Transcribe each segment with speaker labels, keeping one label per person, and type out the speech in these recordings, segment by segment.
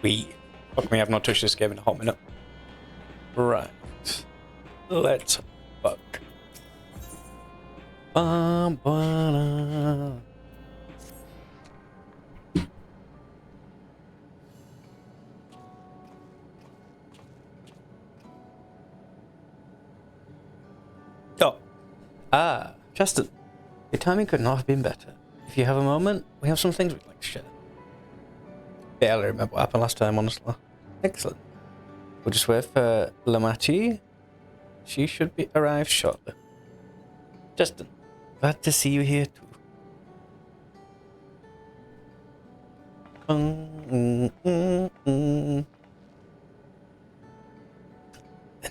Speaker 1: Fuck me, I've not touched this game in a hot minute. Right. Let's fuck. Ba-ba-da. Oh. Justin. Your timing could not have been better. If you have a moment, we have some things we'd like to share. Barely remember what happened last time, honestly. Excellent. We'll just wait for Lamati. She should be arrived shortly. Justin, glad to see you here too. And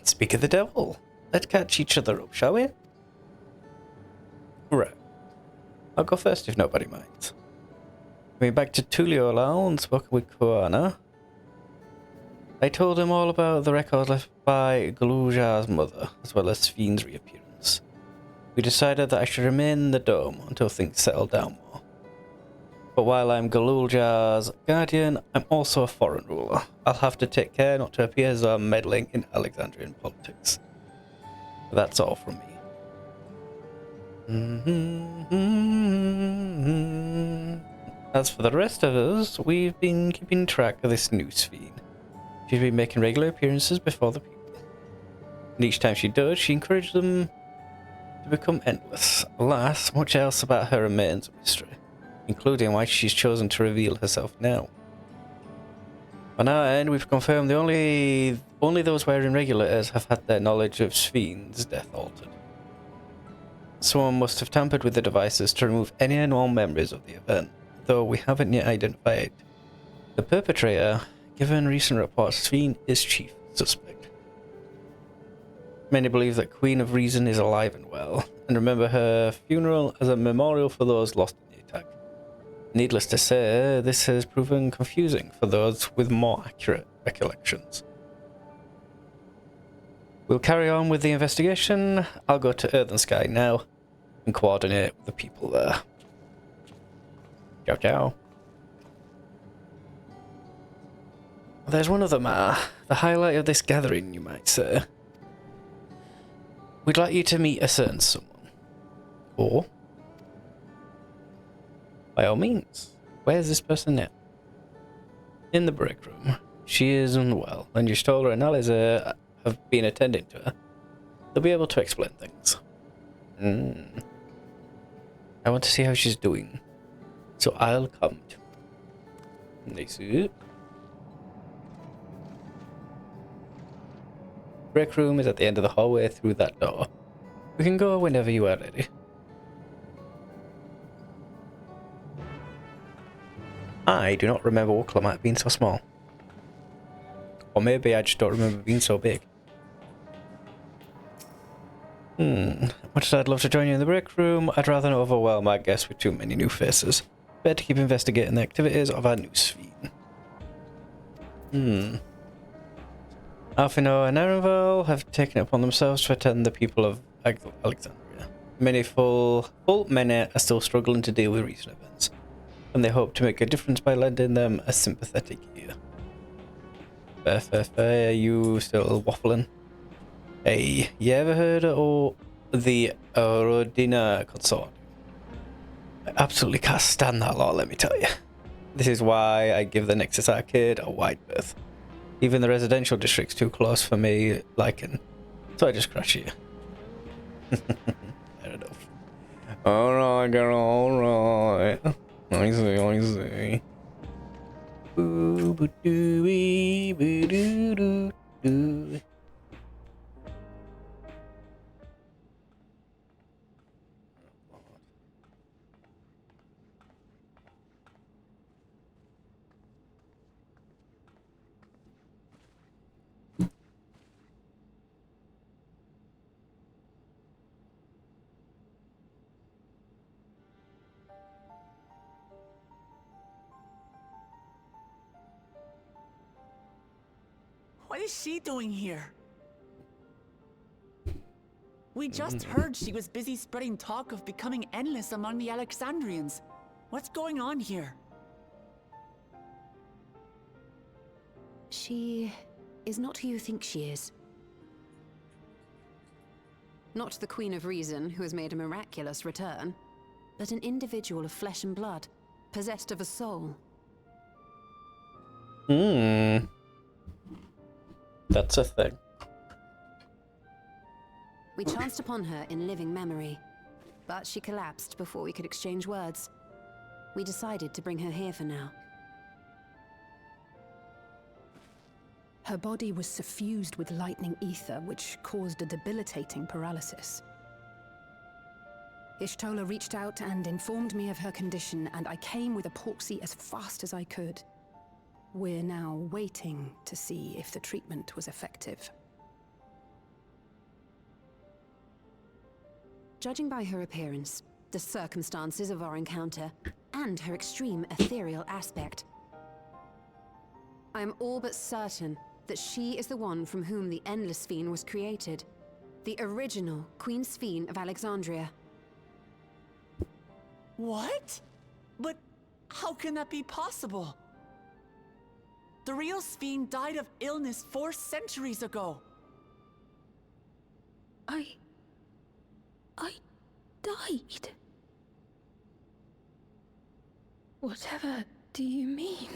Speaker 1: speak of the devil, let's catch each other up, shall we? Right. I'll go first if nobody minds. Going back to Tulliola and spoken with Kuana. I told him all about the record left by Galuja's mother, as well as Fiend's reappearance. We decided that I should remain in the dome until things settle down more. But while I'm Galuja's guardian, I'm also a foreign ruler. I'll have to take care not to appear as though I'm meddling in Alexandrian politics. But that's all from me. As for the rest of us, we've been keeping track of this new Fiend. She's been making regular appearances before the people. And each time she does, she encourages them to become endless. Alas, much else about her remains a mystery, including why she's chosen to reveal herself now. On our end, we've confirmed only those wearing regulators have had their knowledge of Fiend's death altered. Someone must have tampered with the devices to remove any and all memories of the event, though we haven't yet identified the perpetrator. Given recent reports, Fiend is chief suspect. Many believe that Queen of Reason is alive and well, and remember her funeral as a memorial for those lost in the attack. Needless to say, this has proven confusing for those with more accurate recollections. We'll carry on with the investigation. I'll go to Earth and Sky now and coordinate with the people there. Ciao, ciao. There's one other matter, the highlight of this gathering, you might say. We'd like you to meet a certain someone. Or, by all means, where's this person now? In the break room. She is unwell, and Y'shtola and Aliza have been attending to her. They'll be able to explain things. I want to see how she's doing, so I'll come to her. Nice. Break room is at the end of the hallway through that door. We can go whenever you are ready. I do not remember Oklahoma being so small. Or maybe I just don't remember being so big. Much as I'd love to join you in the break room, I'd rather not overwhelm our guests with too many new faces. Better keep investigating the activities of our new Fiend. Alphino and Erenval have taken it upon themselves to attend the people of Alexandria. Many are still struggling to deal with recent events, and they hope to make a difference by lending them a sympathetic ear. Fair, are you still waffling? Hey, you ever heard of the Rodina Consort? I absolutely can't stand that lot, let me tell you. This is why I give the Nexus Arcade a wide berth. Even the residential district's too close for me liking, so I just crash here. Fair enough. Alright, girl, alright. I see. Boo-boo-doo-wee-boo-doo-doo-doo.
Speaker 2: What is she doing here? We just heard she was busy spreading talk of becoming endless among the Alexandrians. What's going on here?
Speaker 3: She is not who you think she is. Not the Queen of Reason, who has made a miraculous return, but an individual of flesh and blood, possessed of a soul.
Speaker 1: That's a thing.
Speaker 3: We chanced upon her in living memory, but she collapsed before we could exchange words. We decided to bring her here for now.
Speaker 4: Her body was suffused with lightning ether, which caused a debilitating paralysis. Ishtola reached out and informed me of her condition, and I came with epoxy as fast as I could. We're now waiting to see if the treatment was effective.
Speaker 3: Judging by her appearance, the circumstances of our encounter, and her extreme ethereal aspect, I am all but certain that she is the one from whom the Endless Fiend was created. The original Queen Sphene of Alexandria.
Speaker 2: What? But how can that be possible? The real Sphene died of illness 4 centuries ago.
Speaker 4: I died. Whatever do you mean?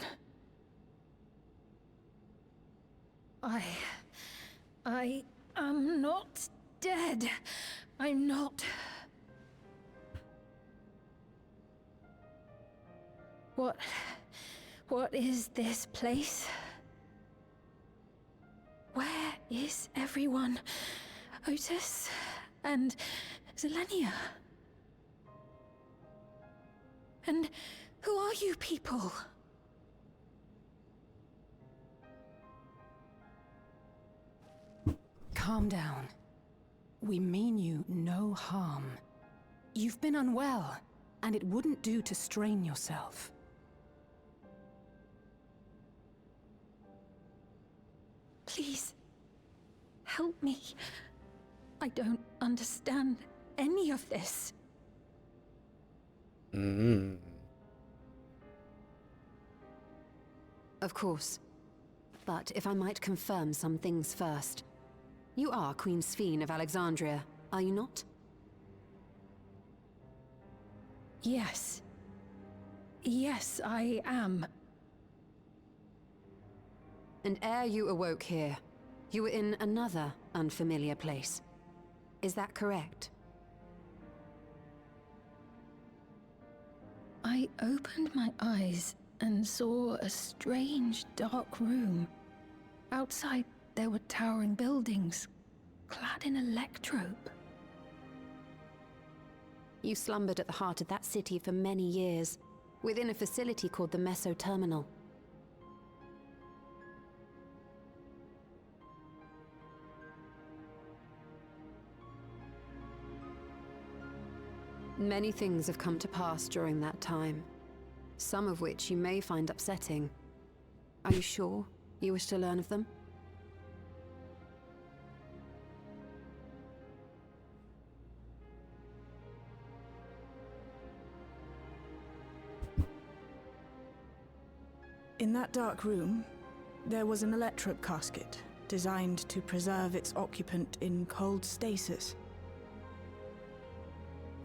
Speaker 4: I am not dead. I'm not. What is this place? Where is everyone? Otis and Zelenia? And who are you people?
Speaker 3: Calm down.
Speaker 4: We mean you no harm. You've been unwell, and it wouldn't do to strain yourself. Please, help me. I don't understand any of this.
Speaker 3: Of course. But if I might confirm some things first. You are Queen Sphene of Alexandria, are you not?
Speaker 4: Yes. Yes, I am.
Speaker 3: And ere you awoke here, you were in another unfamiliar place. Is that correct?
Speaker 4: I opened my eyes and saw a strange, dark room. Outside, there were towering buildings, clad in electrope.
Speaker 3: You slumbered at the heart of that city for many years, within a facility called the Meso Terminal. Many things have come to pass during that time, some of which you may find upsetting. Are you sure you wish to learn of them?
Speaker 5: In that dark room, there was an electric casket designed to preserve its occupant in cold stasis.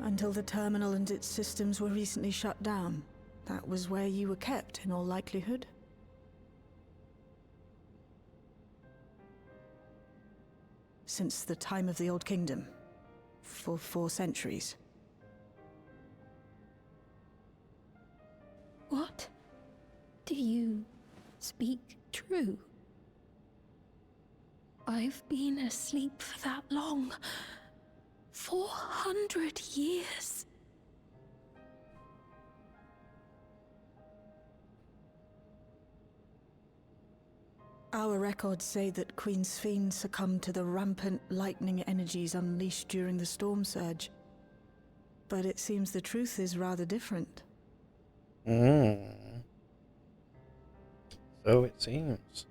Speaker 5: Until the terminal and its systems were recently shut down, that was where you were kept in all likelihood. Since the time of the Old Kingdom, for 4 centuries.
Speaker 4: What? Do you speak true? I've been asleep for that long. 400 years.
Speaker 5: Our records say that Queen Sphene succumbed to the rampant lightning energies unleashed during the storm surge. But it seems the truth is rather different.
Speaker 1: So it seems.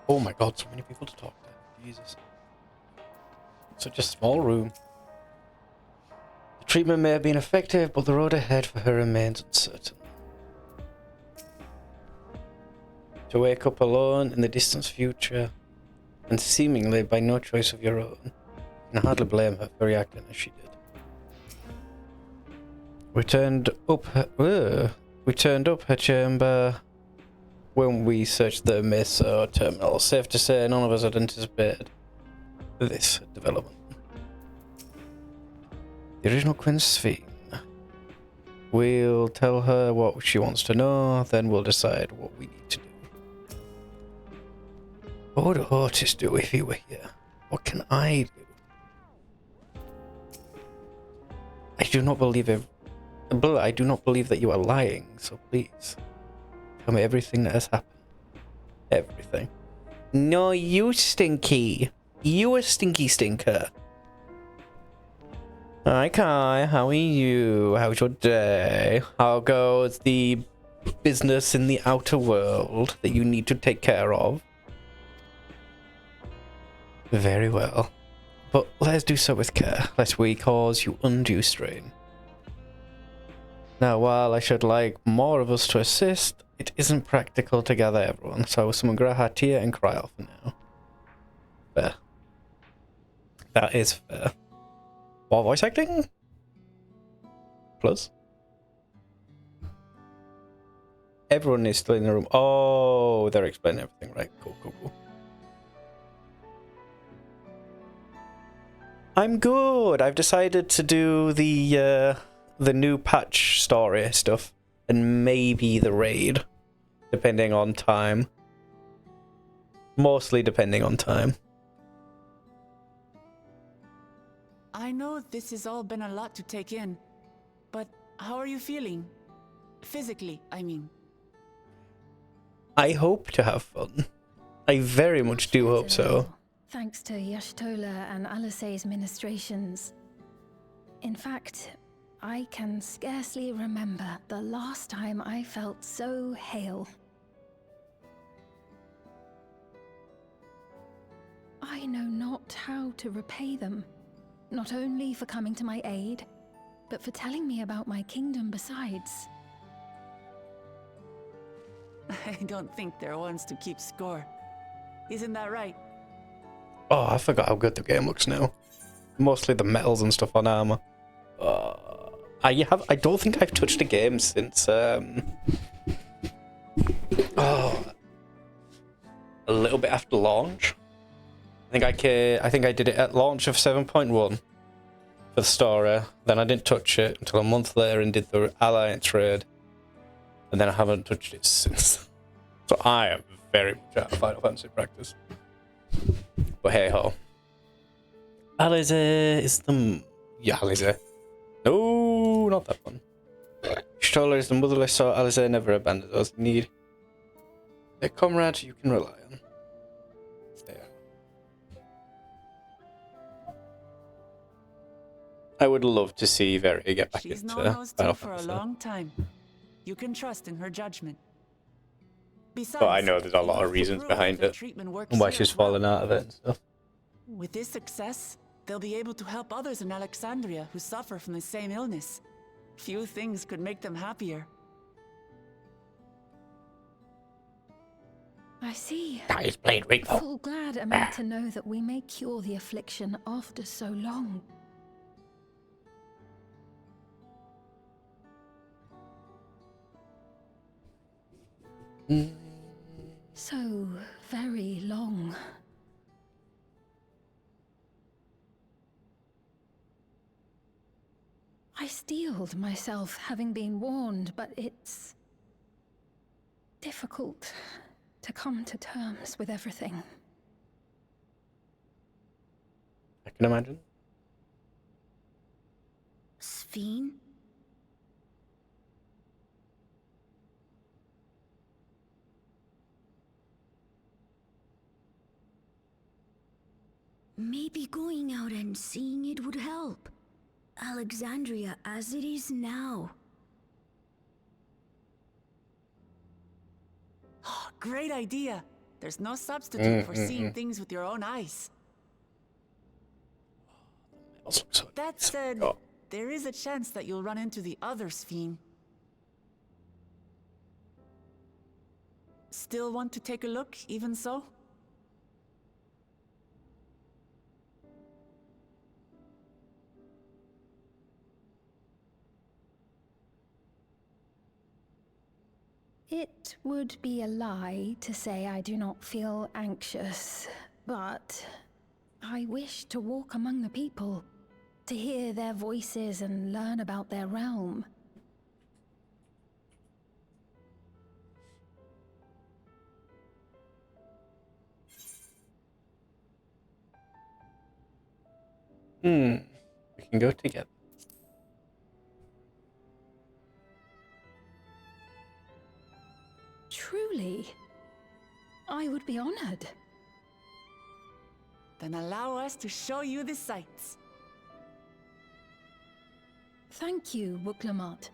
Speaker 1: Oh my god, so many people to talk to. Jesus. Such a small room. Treatment may have been effective, but the road ahead for her remains uncertain. To wake up alone in the distant future, and seemingly by no choice of your own, you can hardly blame her for reacting as she did. We turned up her chamber when we searched the Mesa terminal. Safe to say, none of us had anticipated this development. The original Queen's Fiend. We'll tell her what she wants to know, then we'll decide what we need to do. What would Otis do if he were here? What can I do? I do not believe that you are lying, so please tell me everything that has happened. Everything. No, you stinky. You a stinky stinker. Hi Kai, how are you? How's your day? How goes the business in the outer world that you need to take care of? Very well. But let's do so with care, lest we cause you undue strain. Now, while I should like more of us to assist, it isn't practical to gather everyone, so I will summon Grahatia and Kryl for now. Fair. That is fair. More voice acting? Plus. Everyone is still in the room. Oh, they're explaining everything, right? Cool, cool, cool. I'm good. I've decided to do the new patch story stuff and maybe the raid, depending on time. Mostly depending on time.
Speaker 2: I know this has all been a lot to take in, but how are you feeling? Physically, I mean.
Speaker 1: I hope to have fun. I very much do hope so.
Speaker 4: Thanks to Yashtola and Alisei's ministrations. In fact, I can scarcely remember the last time I felt so hale. I know not how to repay them, not only for coming to my aid, but for telling me about my kingdom besides.
Speaker 2: I don't think they're ones to keep score. Isn't that right?
Speaker 1: Oh, I forgot how good the game looks now. Mostly the metals and stuff on armor. I don't think I've touched a game since a little bit after launch. I think I did it at launch of 7.1 for the story. Then I didn't touch it until a month later and did the Alliance raid. And then I haven't touched it since. So I am very much out of Final Fantasy practice. But hey ho. Alizé is the... Yeah, Alizé. No, not that one. Stoller is the motherless, so Alizé never abandons us. Need a comrade you can rely on. There. I would love to see Veri get back
Speaker 2: She's
Speaker 1: into
Speaker 2: known those
Speaker 1: Final
Speaker 2: two for a
Speaker 1: Fantasy.
Speaker 2: long time. You can trust in her judgment. Besides,
Speaker 1: But I know there's a lot of reasons behind it and why she's fallen out of it and stuff.
Speaker 2: With this success, they'll be able to help others in Alexandria who suffer from the same illness. Few things could make them happier.
Speaker 4: I see.
Speaker 1: Nice played, Rico.
Speaker 4: Full glad am I to know that we may cure the affliction after so long. So very long. I steeled myself, having been warned, but it's difficult to come to terms with everything.
Speaker 1: I can imagine.
Speaker 6: Sphene? Maybe going out and seeing it would help. Alexandria as it is now.
Speaker 2: Great idea. There's no substitute for seeing things with your own eyes. That said, there is a chance that you'll run into the other Sphene. Still want to take a look, even so?
Speaker 4: It would be a lie to say I do not feel anxious, but I wish to walk among the people, to hear their voices and learn about their realm.
Speaker 1: We can go together.
Speaker 4: Truly, I would be honored.
Speaker 2: Then allow us to show you the sights.
Speaker 4: Thank you, Wuklamot.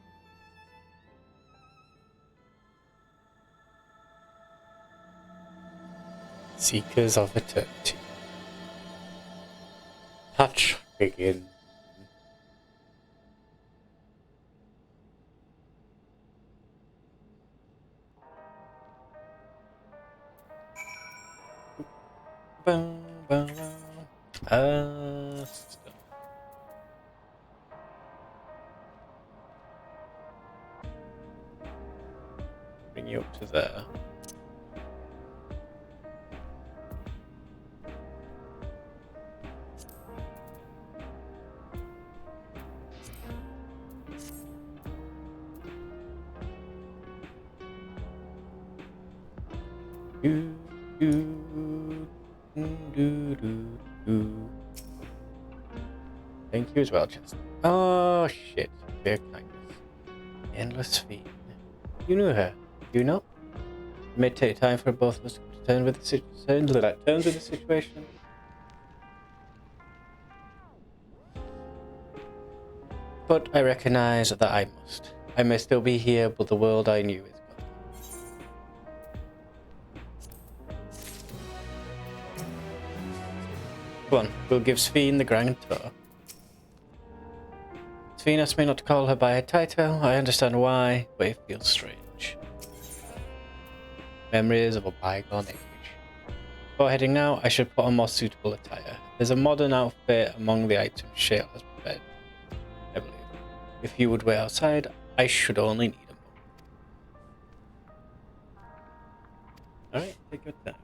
Speaker 1: Seekers of Eternity. Touch begin. Bow, bow, bow. System. Bring you up to there. Do, do, do, do, do. Thank you as well, Chester. Oh shit. Fair kindness. Endless Fiend. You knew her. You know? It may take time for both of us to turn with the terms with the situation. But I recognize that I must. I may still be here, but the world I knew is gone. Come on, we'll give Sphene the grand tour. Sphene asked me not to call her by her title. I understand why, but it feels strange. Memories of a bygone age. Before heading now, I should put on more suitable attire. There's a modern outfit among the items Shale has prepared, I believe. If you would wait outside, I should only need a moment. Alright, take your time.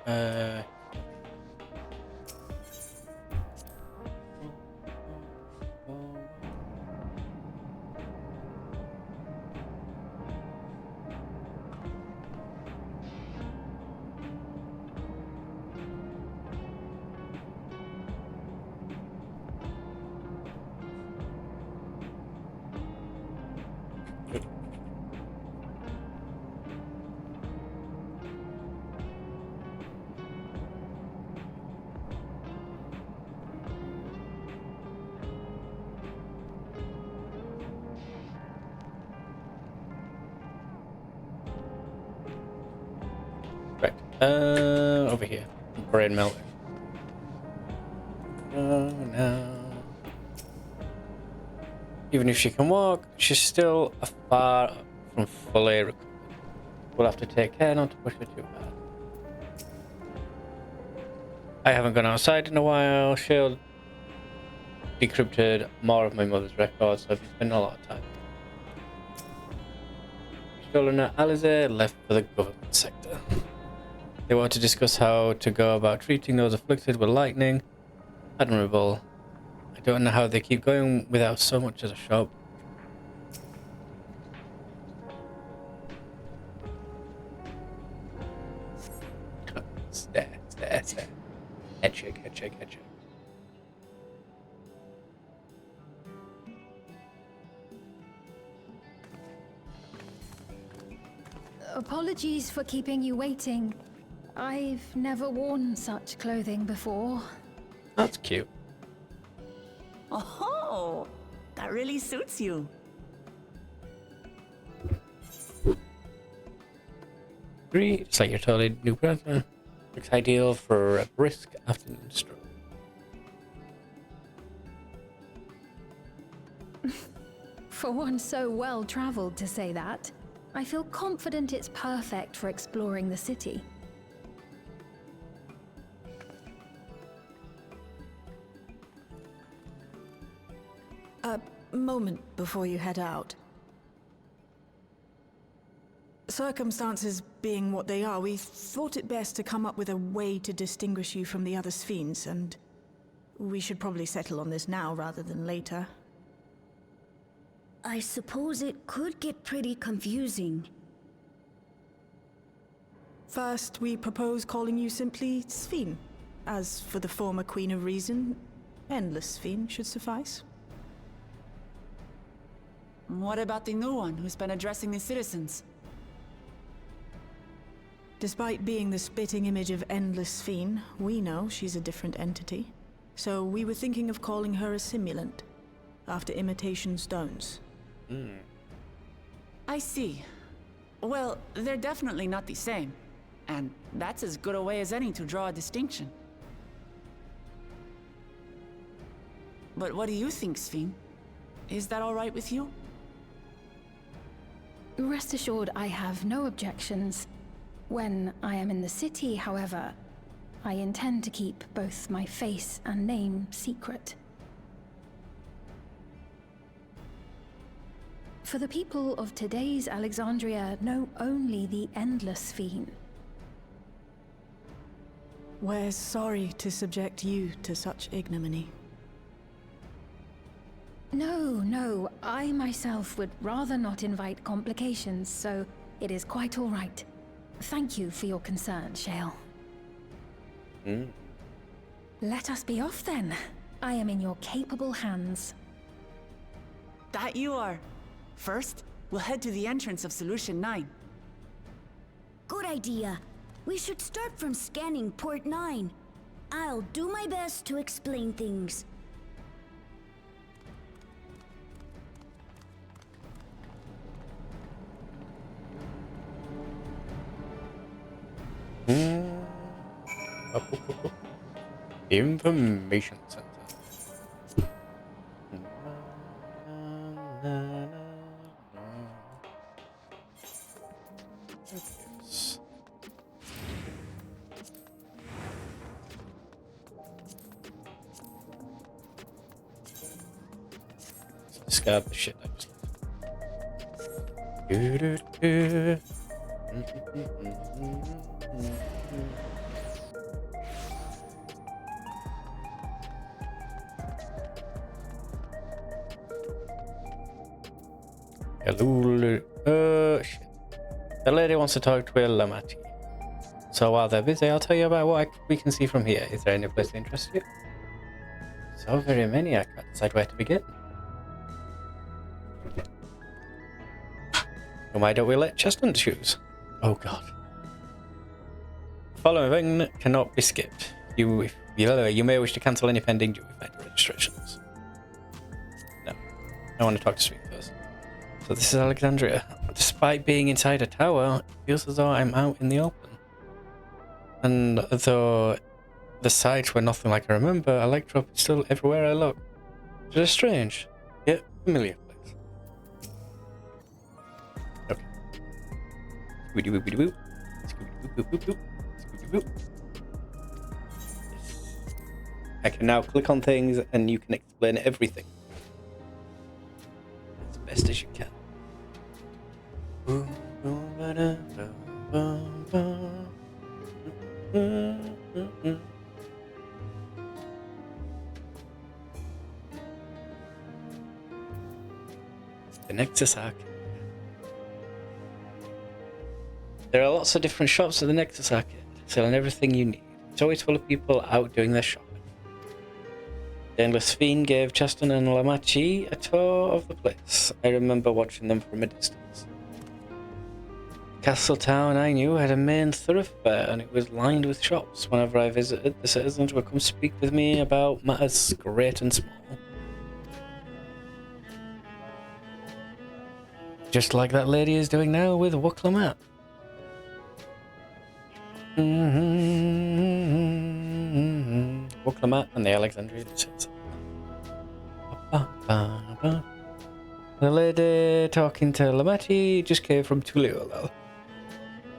Speaker 1: Uh, right. Over here. Brain melting. Oh no. Even if she can walk, she's still far from fully recovered. We'll have to take care not to push her too hard. I haven't gone outside in a while. She'll decrypted more of my mother's records, so I've been spending a lot of time. Stolen Alize left for the government sector. They want to discuss how to go about treating those afflicted with lightning. Admirable. I don't know how they keep going without so much as a shop. Stare. Head shake.
Speaker 4: Apologies for keeping you waiting. I've never worn such clothing before.
Speaker 1: That's cute.
Speaker 2: Oh, that really suits you.
Speaker 1: Agree. It's like your totally new brother. Looks ideal for a brisk afternoon stroll.
Speaker 4: For one so well traveled to say that, I feel confident it's perfect for exploring the city.
Speaker 5: A moment before you head out. Circumstances being what they are, we thought it best to come up with a way to distinguish you from the other Sphenes, and we should probably settle on this now rather than later.
Speaker 6: I suppose it could get pretty confusing.
Speaker 5: First, we propose calling you simply Sphene. As for the former Queen of Reason, Endless Sphene should suffice.
Speaker 2: What about the new one who's been addressing the citizens?
Speaker 5: Despite being the spitting image of Endless Sphene, we know she's a different entity. So we were thinking of calling her a simulant, after imitation stones.
Speaker 2: I see. Well, they're definitely not the same. And that's as good a way as any to draw a distinction. But what do you think, Sphene? Is that all right with you?
Speaker 4: Rest assured, I have no objections. When I am in the city, however, I intend to keep both my face and name secret. For the people of today's Alexandria know only the Endless Sphene.
Speaker 5: We're sorry to subject you to such ignominy.
Speaker 4: No, I myself would rather not invite complications, so it is quite all right. Thank you for your concern, Shale. Let us be off then. I am in your capable hands.
Speaker 2: That you are. First, we'll head to the entrance of Solution 9.
Speaker 6: Good idea. We should start from scanning Port 9. I'll do my best to explain things.
Speaker 1: Information center. Yes. Discard the shit I just left. Shit. The lady wants to talk to Lamati. So while they're busy, I'll tell you about what we can see from here. Is there any place that interests you? So very many, I can't decide where to begin. And why don't we let Chestnut choose? Oh god. Following cannot be skipped. You may wish to cancel any pending due event registrations. No. I want to talk to Sweet first. So this is Alexandria. Despite being inside a tower, it feels as though I'm out in the open. And though the sights were nothing like I remember, Electro is still everywhere I look. It is strange, yet familiar place. Okay. Scooby-Doo-Boo-Doo-Boo. Scooby-Doo-Boo-Boo-Boo. Scooby-Doo. Yes. I can now click on things and you can explain everything. As best as you can. The Nexus Arcade. There are lots of different shops at the Nexus Arcade. selling everything you need. It's always full of people out doing their shopping. The Endless Fiend gave Chaston and Lamachi a tour of the place. I remember watching them from a distance. The castle town I knew had a main thoroughfare, and it was lined with shops. Whenever I visited, the citizens would come speak with me about matters great and small. Just like that lady is doing now with Wuklamat. Wuklamat and the Alexandrian citizen. The lady talking to Lamachi just came from Tuliolal.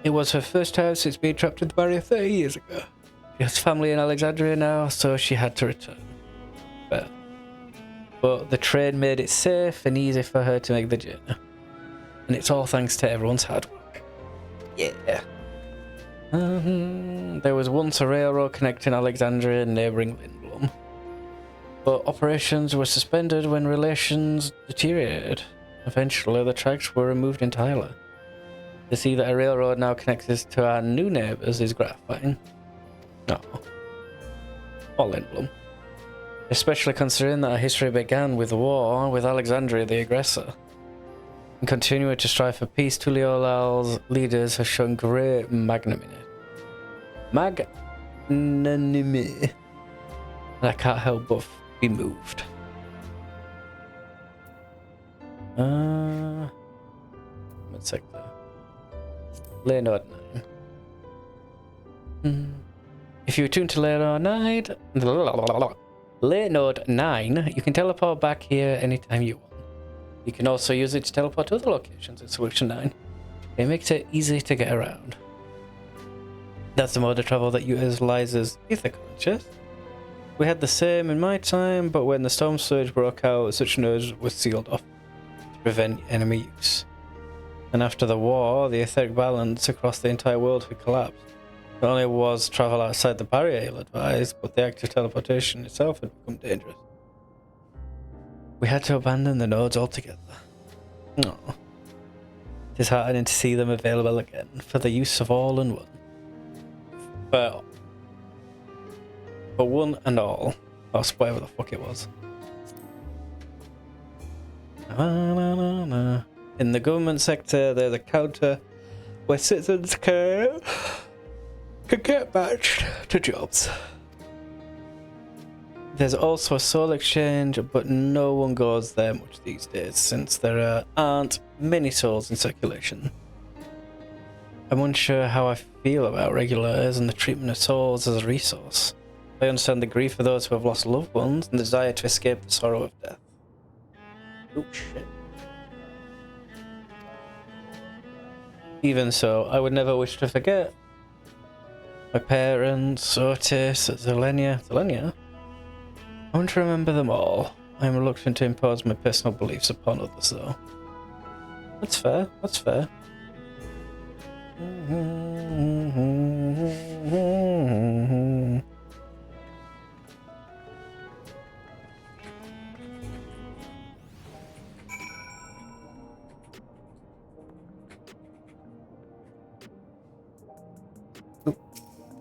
Speaker 1: It was her first time since being trapped in the barrier 30 years ago. She has family in Alexandria now, so she had to return. But the train made it safe and easy for her to make the journey. And it's all thanks to everyone's hard work. Yeah. There was once a railroad connecting Alexandria and neighbouring Lindblom. But operations were suspended when relations deteriorated. Eventually, the tracks were removed entirely. To see that a railroad now connects us to our new neighbours is gratifying. No. Or Lindblom. Especially considering that our history began with war with Alexandria the aggressor. And continuing to strive for peace, Tuliolal's leaders have shown great magnanimity. And I can't help but be moved. One sector. Leonard 9. If you attune to Leonard 9, you can teleport back here anytime you want. You can also use it to teleport to other locations in Solution 9. It makes it easy to get around. That's the mode of travel that utilizes ether conscious. We had the same in my time, but when the storm surge broke out, such nodes were sealed off to prevent enemy use. And after the war, the etheric balance across the entire world had collapsed. Not only was travel outside the barrier ill-advised, but the act of teleportation itself had become dangerous. We had to abandon the nodes altogether. No. Disheartening to see them available again, for the use of all and one. For one and all. Or whatever the fuck it was. In the government sector, there's a counter where citizens can get matched to jobs. There's also a soul exchange, but no one goes there much these days since there aren't many souls in circulation. I'm unsure how I feel about regulars and the treatment of souls as a resource. I understand the grief of those who have lost loved ones and the desire to escape the sorrow of death. Oh shit. Even so, I would never wish to forget my parents, Otis, Zelenia. I want to remember them all. I am reluctant to impose my personal beliefs upon others, though. That's fair. That's fair.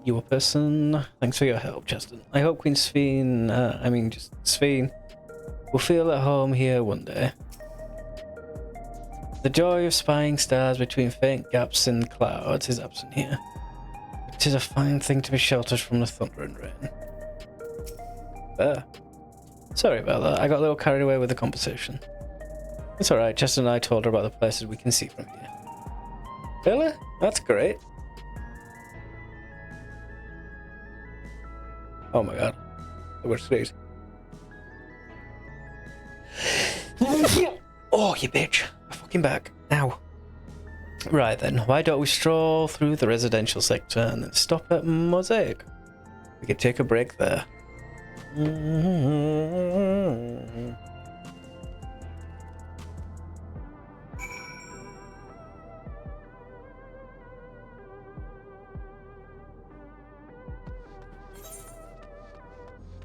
Speaker 1: You a person. Thanks for your help, Justin. I hope Queen Sphene, Sphene, will feel at home here one day. The joy of spying stars between faint gaps in the clouds is absent here. It is a fine thing to be sheltered from the thunder and rain. Sorry about that. I got a little carried away with the conversation. It's alright. Justin and I told her about the places we can see from here. Really? That's great. Oh my god. I would sneeze. Oh, you bitch. I'm fucking back. Ow. Right then, why don't we stroll through the residential sector and then stop at Mosaic? We could take a break there.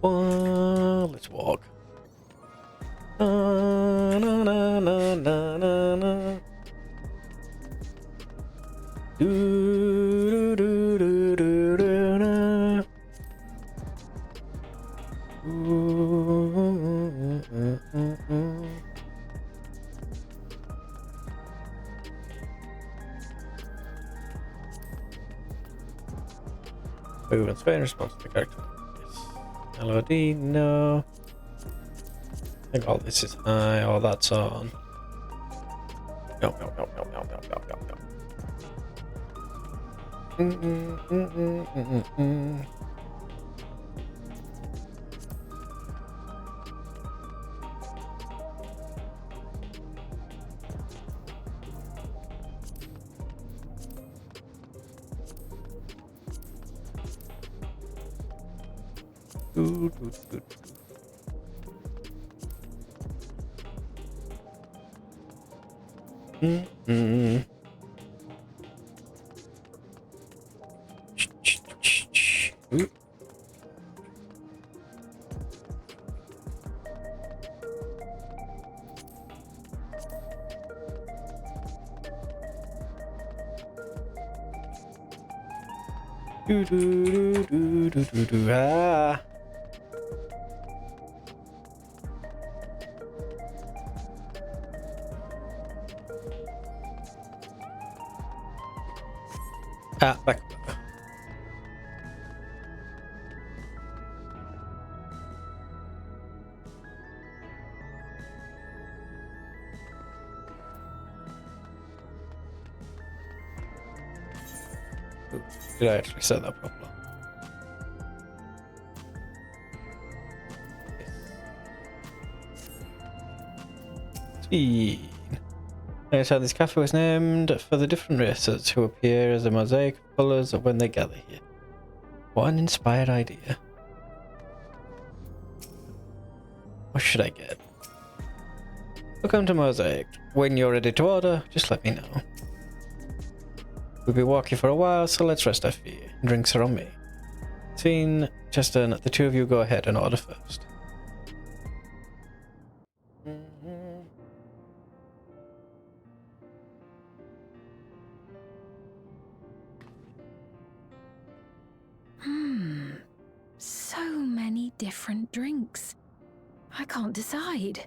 Speaker 1: Let's walk. Na, na, na, na, na, na. Do, do, do, do, do, Move and sway in response to the character. Yes. LOD, no. I think all this is high, all that's on. No. Ah. Ah, back. Did I actually set that properly? Sweet. Notice how this cafe was named for the different races who appear as a mosaic of colours when they gather here. What an inspired idea. What should I get? Welcome to Mosaic. When you're ready to order, just let me know. We'll be walking for a while, so let's rest our feet. Drinks are on me. Seen, Chester, the two of you go ahead and order first.
Speaker 4: So many different drinks. I can't decide.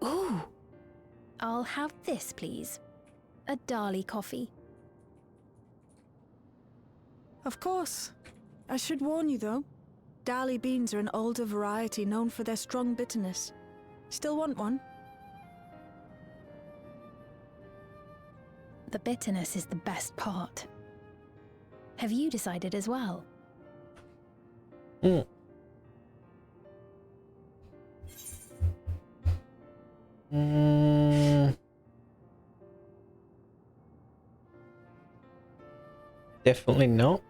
Speaker 4: Ooh. I'll have this, please. A Dali coffee.
Speaker 5: Of course. I should warn you though. Dali beans are an older variety known for their strong bitterness. Still want one?
Speaker 4: The bitterness is the best part. Have you decided as well?
Speaker 1: Definitely not.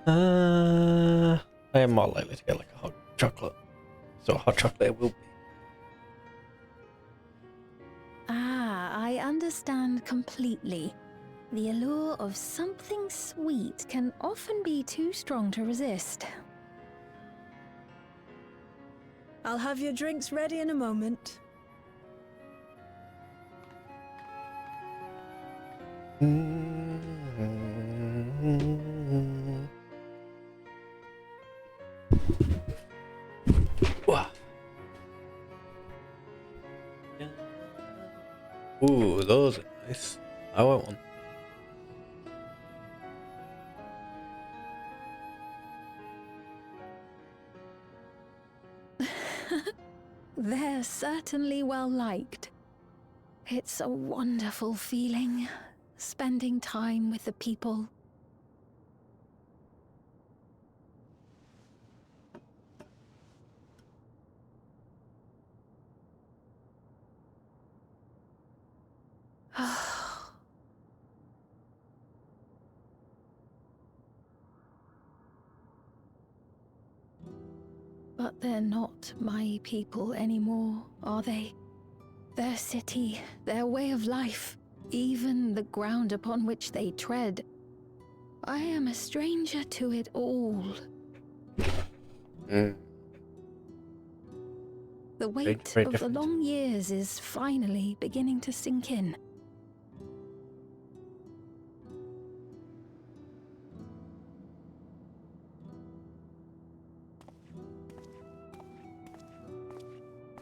Speaker 1: I am more likely to get like a hot chocolate. So hot chocolate it will be.
Speaker 4: Ah, I understand completely. The allure of something sweet can often be too strong to resist.
Speaker 5: I'll have your drinks ready in a moment.
Speaker 1: Ooh, those are nice. I want one.
Speaker 4: They're certainly well liked. It's a wonderful feeling, spending time with the people. But they're not my people anymore, are they? Their city, their way of life, even the ground upon which they tread. I am a stranger to it all. The weight
Speaker 1: very
Speaker 4: of
Speaker 1: different.
Speaker 4: the long years is finally beginning to sink in.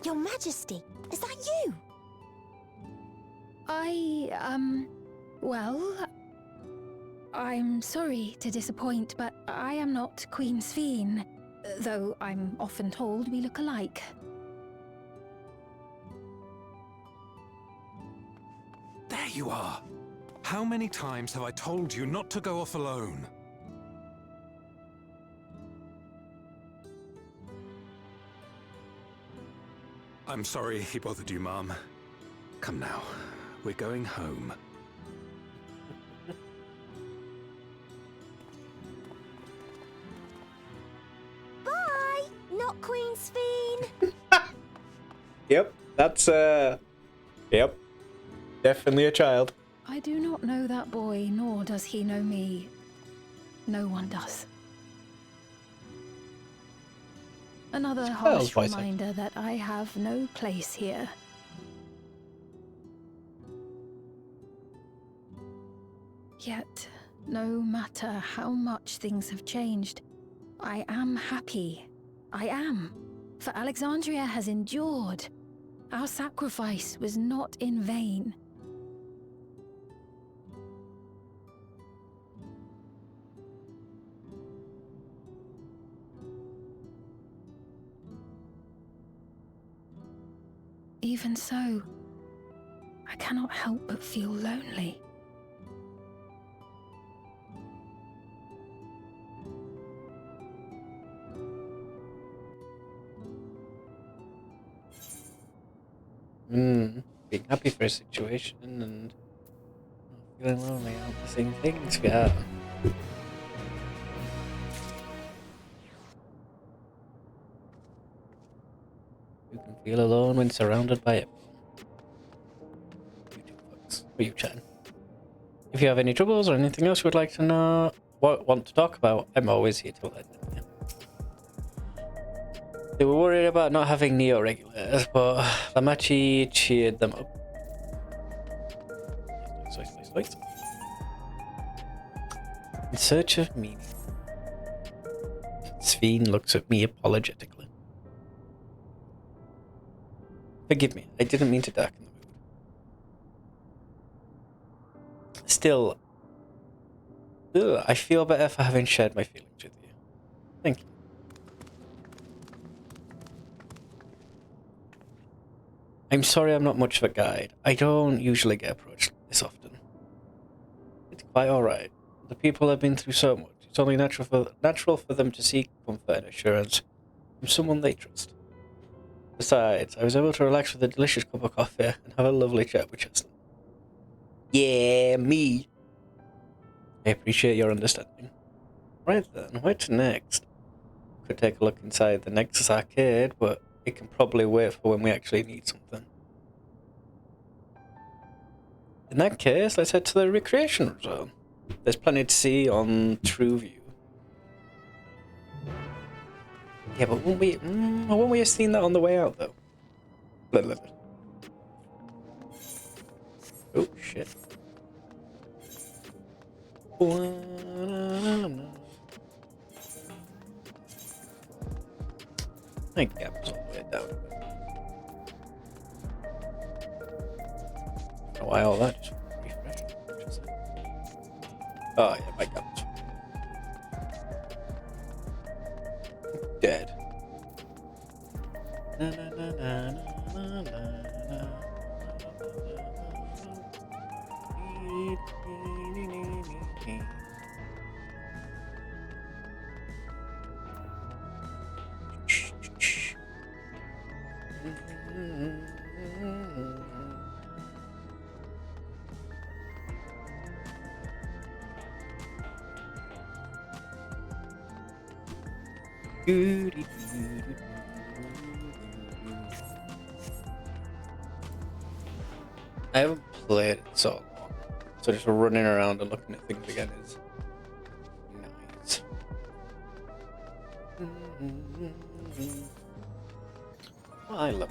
Speaker 6: Your Majesty, is that you?
Speaker 4: I'm sorry to disappoint, but I am not Queen Sphene, though I'm often told we look alike.
Speaker 7: There you are. How many times have I told you not to go off alone? I'm sorry he bothered you, Mom. Come now, we're going home.
Speaker 6: Bye, not Queen Sphene.
Speaker 1: Yep, that's yep, definitely a child.
Speaker 4: I do not know that boy, nor does he know me. No one does. Another harsh
Speaker 1: voice actor.
Speaker 4: reminder that I have no place here. Yet, no matter how much things have changed, I am happy. I am. For Alexandria has endured. Our sacrifice was not in vain. Even so, I cannot help but feel lonely.
Speaker 1: Being happy for a situation and feeling lonely aren't the same things, yeah. You can feel alone when surrounded by everyone. You two folks. Who are you chatting? If you have any troubles or anything else you would like to know, want to talk about, I'm always here to let them know. They were worried about not having neo-regulators, but Lamachi cheered them up. Wait. In search of meaning. Sphene looks at me apologetically. Forgive me, I didn't mean to darken the mood. Still, I feel better for having shared my feelings with you. Thank you. I'm sorry I'm not much of a guide. I don't usually get approached this often. It's quite alright. The people have been through so much. It's only natural for them to seek comfort and assurance from someone they trust. Besides, I was able to relax with a delicious cup of coffee and have a lovely chat with Chestnut. Yeah, me. I appreciate your understanding. Right then, what's next? Could take a look inside the Nexus arcade, but it can probably wait for when we actually need something. In that case, let's head to the recreation zone. There's plenty to see on True View. Yeah, but won't we have seen that on the way out, though? Blah, blah, blah. Oh, shit. I think that was all the way down. Why all that? Just refresh. Oh yeah, my gap was dead. Na, na, na, na, na, na, na. I haven't played it so long, so just running around and looking at things again is nice. I love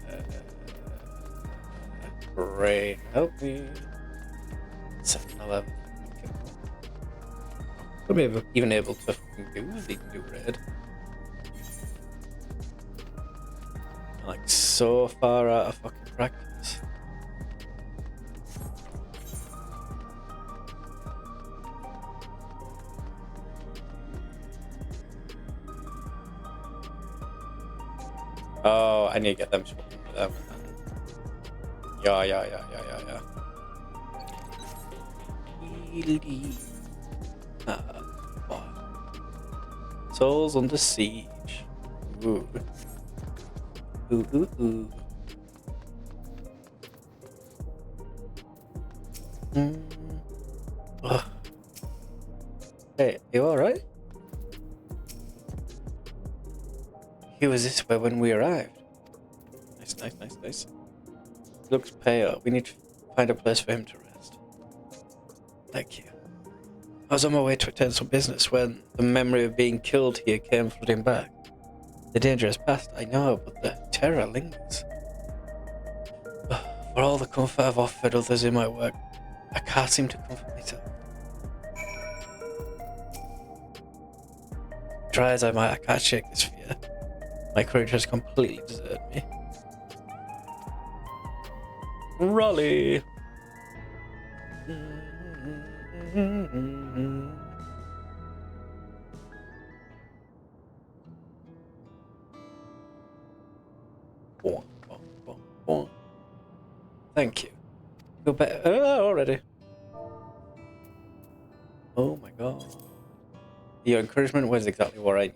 Speaker 1: it. Great, help me. 7-11. I'll be even able to fucking do if he can do red. I'm like so far out of fucking practice. Oh, I need to get them swapped with them. Yeah. Ah, boy. Souls under siege. Ooh. Ooh. Ugh. Hey, you alright? He was this way when we arrived. Nice. Looks pale. We need to find a place for him to rest. Thank you. I was on my way to attend some business when the memory of being killed here came flooding back. The danger has passed, I know, but the terror lingers. For all the comfort I've offered others in my work, I can't seem to comfort myself. Try as I might, I can't shake this fear. My courage has completely deserted me. Raleigh! Thank you. Feel better already. Oh my god. Your encouragement was exactly what I needed.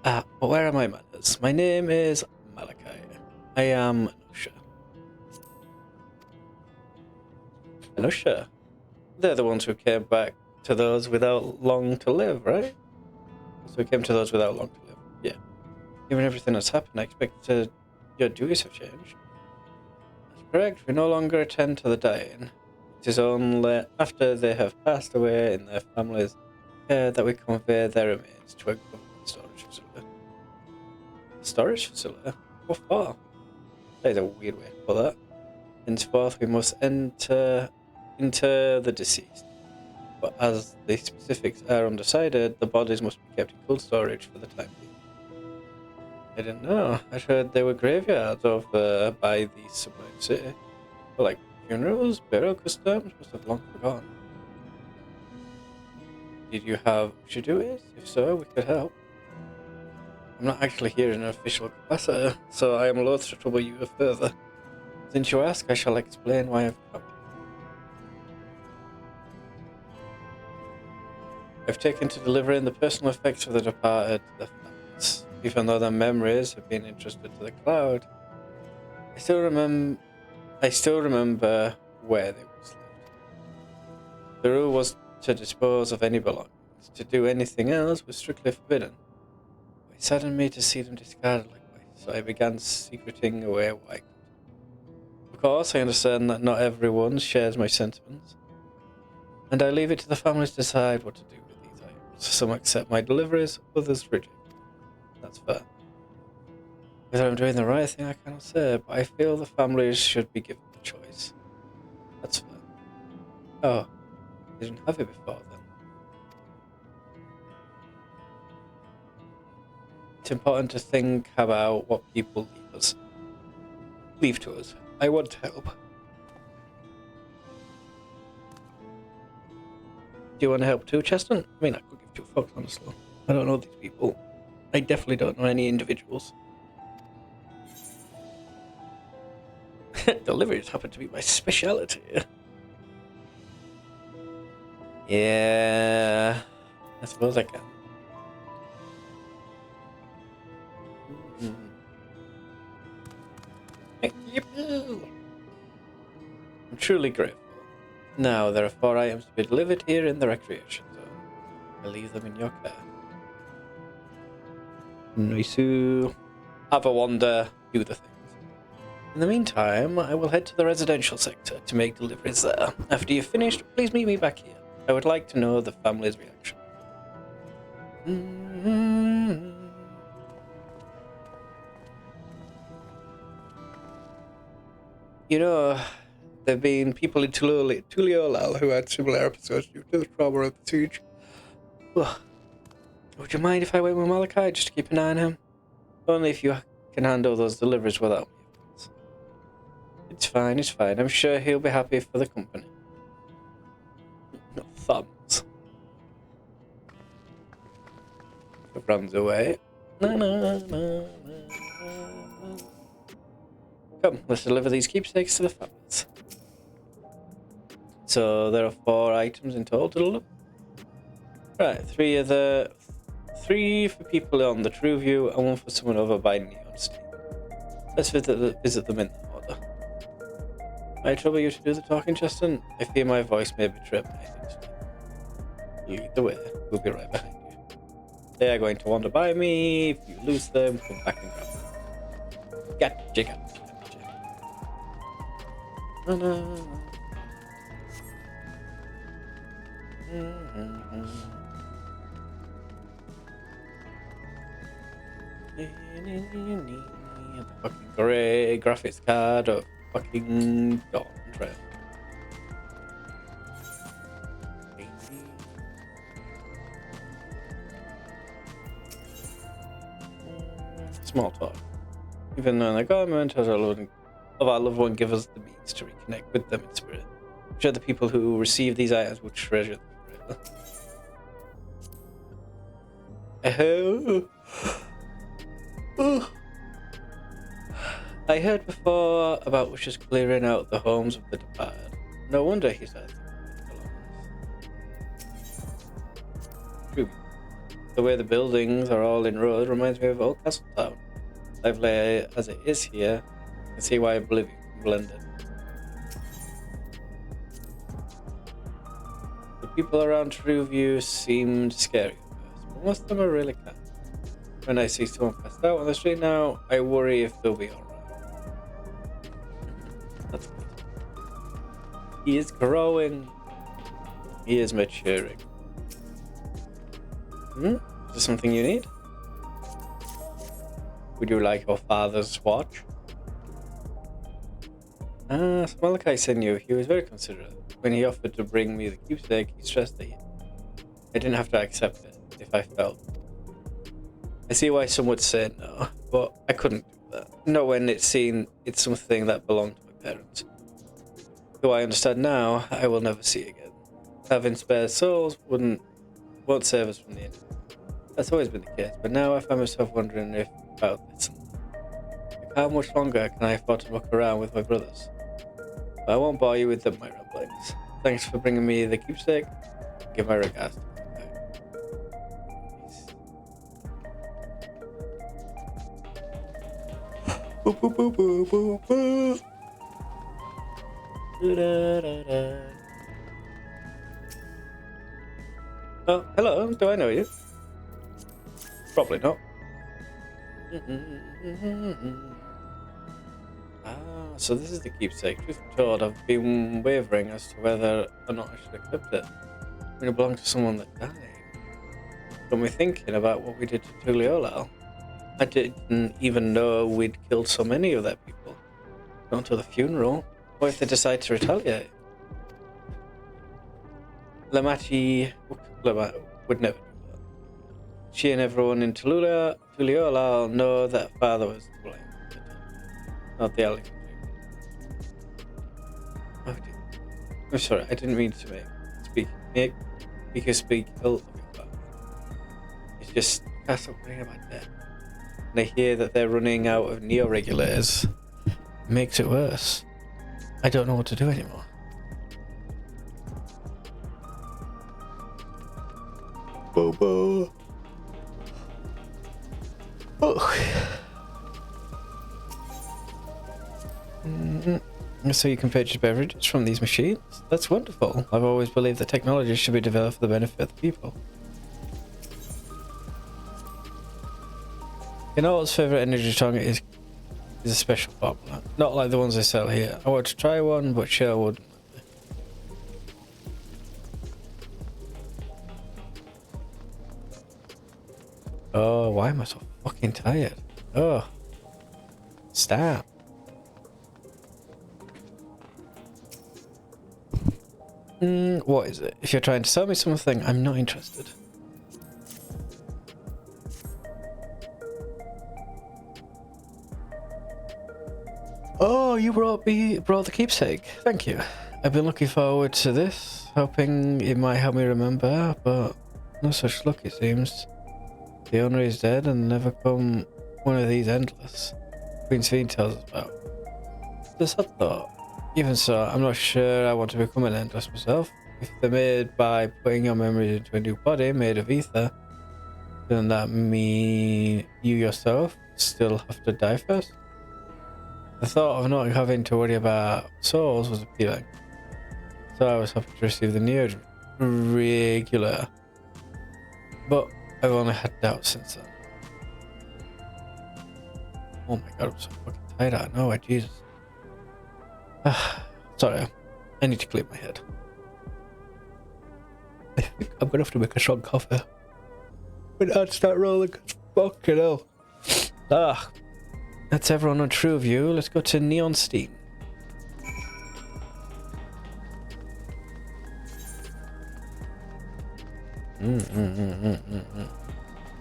Speaker 1: But where are my manners? My name is Malachi. I am Anusha. They're the ones who came back to those without long to live, right? So we came to those without long to live. Yeah. Given everything that's happened, I expect your duties have changed. That's correct. We no longer attend to the dying. It is only after they have passed away in their families' care that we convey their remains to a government storage facility. Storage facility? What for? That is a weird way to put that. Henceforth, we must enter the deceased. But as the specifics are undecided, the bodies must be kept in cold storage for the time being. I didn't know. I heard there were graveyards over by the submerged city. But like funerals, burial customs, must have long forgotten. Did you have duties? If so, we could help. I'm not actually here in an official capacity, so I am loath to trouble you further. Since you ask, I shall explain why I've come. I've taken to delivering the personal effects of the departed to their families. Even though their memories have been entrusted to the cloud, I still remember where they once lived. The rule was to dispose of any belongings. To do anything else was strictly forbidden. It saddened me to see them discarded like waste, so I began secreting away what I could. Of course, I understand that not everyone shares my sentiments, and I leave it to the families to decide what to do with these items. Some accept my deliveries, others reject. That's fair. Whether I'm doing the right thing, I cannot say, but I feel the families should be given the choice. That's fair. Oh, they didn't have it before then. It's important to think about what people leave to us. I want to help. Do you want to help too, Cheston? I mean, I could give two fucks, honestly. I don't know these people. I definitely don't know any individuals. Deliveries happen to be my speciality. Yeah, I suppose I can. Thank you. I'm truly grateful. Now, there are 4 items to be delivered here in the recreation zone. I leave them in your care. Nice. Have a wander, do the things. In the meantime, I will head to the residential sector to make deliveries there. After you've finished, please meet me back here. I would like to know the family's reaction. You know, there have been people in Tuliolal who had similar episodes due to the trauma of the siege. Ugh. Would you mind if I went with Malachi just to keep an eye on him? Only if you can handle those deliveries without me. It's fine. I'm sure he'll be happy for the company. No thumbs. Runs away. Come, let's deliver these keepsakes to the families. So there are 4 items in total. Right, 3 for people on the True View and 1 for someone over by Neon Steam. Let's visit them in that order. I trouble you to do the talking, Justin? I fear my voice may betray my things. Lead the way. We'll be right behind you. They are going to wander by me. If you lose them, come back and grab them. Gotcha. No. Fucking grey graphics card of fucking Dawn Trail. Small talk. Even though the government has a load of our loved one give us the means to reconnect with them in spirit. I'm sure the people who receive these items will treasure them forever. I heard before about wishes clearing out the homes of the departed. No wonder he said the way the buildings are all in road reminds me of Old Castle Town. Lively as it is here, I can see why Oblivion blended. The people around Trueview seemed scary at first, but most of them are really kind. When I see someone passed out on the street now, I worry if they'll be alright. That's good. He is growing. He is maturing. Is there something you need? Would you like your father's watch? So Malachi sent you. He was very considerate. When he offered to bring me the keepsake, he stressed that I didn't have to accept it if I felt. I see why some would say no, but I couldn't do that. Not when it's something that belonged to my parents. Though I understand now, I will never see again. Having spare souls won't save us from the enemy. That's always been the case, but now I find myself wondering about this. Like, how much longer can I afford to look around with my brothers? But I won't bore you with my ramblings. Thanks for bringing me the keepsake. Give my regards to my Boop, boop, boop, boop, boop, boop. Da-da-da-da. Oh, hello. Do I know you? Probably not. So this is the keepsake. Truth be told, I've been wavering as to whether or not I should accept it. When it belonged to someone that died. Got me thinking about what we did to Tuliolal. I didn't even know we'd killed so many of their people. Not until the funeral. What if they decide to retaliate? Lamachi would never do that. She and everyone in Tuliolal know that father was to blame. Not the Alec. Oh dear. I'm sorry, I didn't mean to speak ill of your father. It's just can't stop worrying about that. And I hear that they're running out of neo-regulators. It makes it worse. I don't know what to do anymore. Bobo. Oh. So you can purchase beverages from these machines? That's wonderful. I've always believed that technology should be developed for the benefit of the people. Keno's favorite energy tongue is a special formula, not like the ones they sell here. I want to try one, but Cher wouldn't let me. Oh, why am I so fucking tired? Oh, stop. What is it? If you're trying to sell me something, I'm not interested. Oh, you brought the keepsake. Thank you. I've been looking forward to this, hoping it might help me remember, but no such luck it seems. The owner is dead and never come one of these endless Queen's Fiend tells us about. Just a thought. Even so, I'm not sure I want to become an endless myself. If they're made by putting your memories into a new body made of ether, doesn't that mean you yourself still have to die first? The thought of not having to worry about souls was appealing, so I was happy to receive the news regular. But I've only had doubts since then. Oh my god, I'm so fucking tired out of nowhere, Jesus. Sorry, I need to clear my head. I think I'm gonna have to make a strong coffee. When I'd start rolling, fucking hell. That's everyone on True View. Let's go to Neon Steam.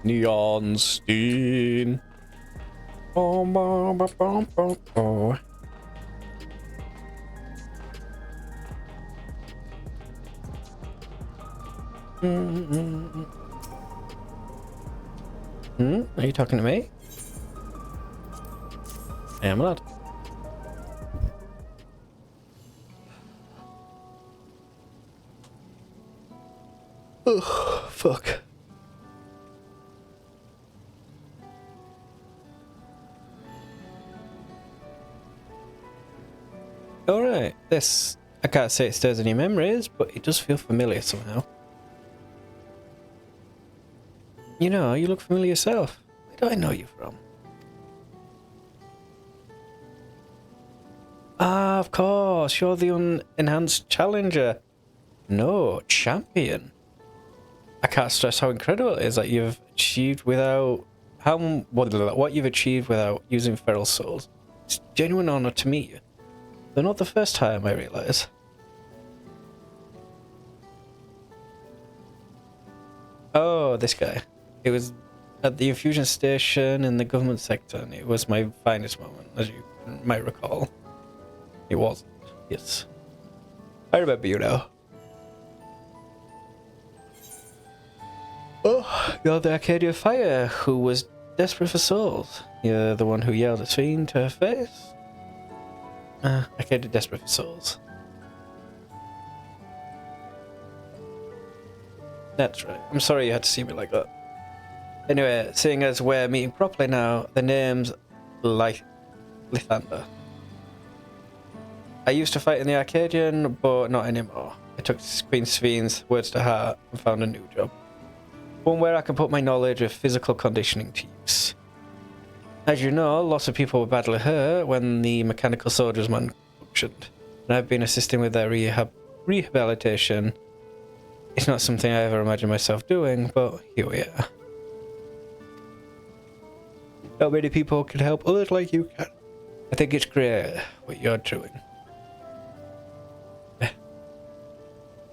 Speaker 1: Neon Steam. Are you talking to me? I am, lad. Oh, fuck. Alright, this... I can't say it stirs any memories, but it does feel familiar somehow. You know, you look familiar yourself. Where do I know you from? Ah, of course, you're the unenhanced challenger. No, champion. I can't stress how incredible it is that you've achieved without... what you've achieved without using feral souls. It's a genuine honor to meet you. Though not the first time, I realize. Oh, this guy. It was at the infusion station in the government sector, and it was my finest moment, as you might recall. It wasn't. Yes. I remember you now. Oh, you're the Arcadia Fire who was desperate for souls. You're the one who yelled at Fiend to her face? Arcadia desperate for souls. That's right. I'm sorry you had to see me like that. Anyway, seeing as we're meeting properly now, the name's Lithander. I used to fight in the Arcadian, but not anymore. I took Queen Fiend's words to heart and found a new job. One where I can put my knowledge of physical conditioning to use. As you know, lots of people were badly hurt when the mechanical soldiers malfunctioned, and I've been assisting with their rehabilitation. It's not something I ever imagined myself doing, but here we are. Not many people can help others like you can. I think it's great what you're doing.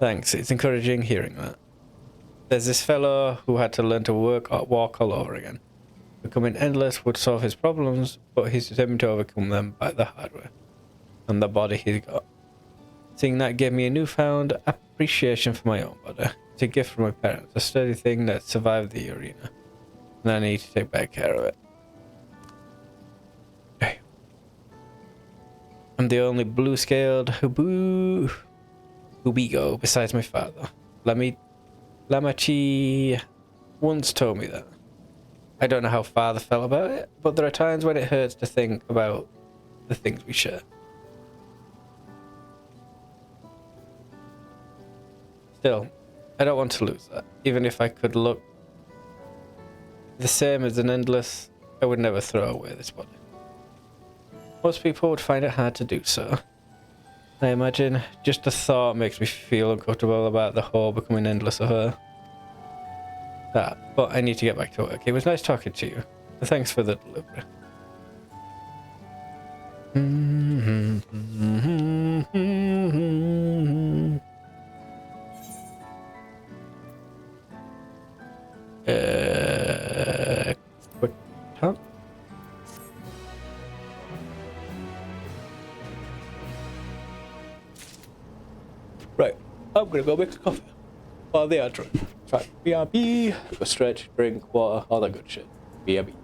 Speaker 1: Thanks, it's encouraging hearing that. There's this fellow who had to learn to walk all over again. Becoming endless would solve his problems, but he's determined to overcome them by the hardware and the body he's got. Seeing that gave me a newfound appreciation for my own body. It's a gift from my parents, a sturdy thing that survived the arena, and I need to take better care of it. I'm the only blue-scaled Hubigo besides my father. Lamachi once told me that. I don't know how father felt about it, but there are times when it hurts to think about the things we share. Still, I don't want to lose that. Even if I could look the same as an endless, I would never throw away this body. Most people would find it hard to do so. I imagine just the thought makes me feel uncomfortable about the whole becoming endless of her. But I need to get back to work. It was nice talking to you. Thanks for the delivery. Quick talk. Right, I'm gonna go make a coffee while they are drunk. Try BRB, go stretch, drink water, all that good shit. BRB.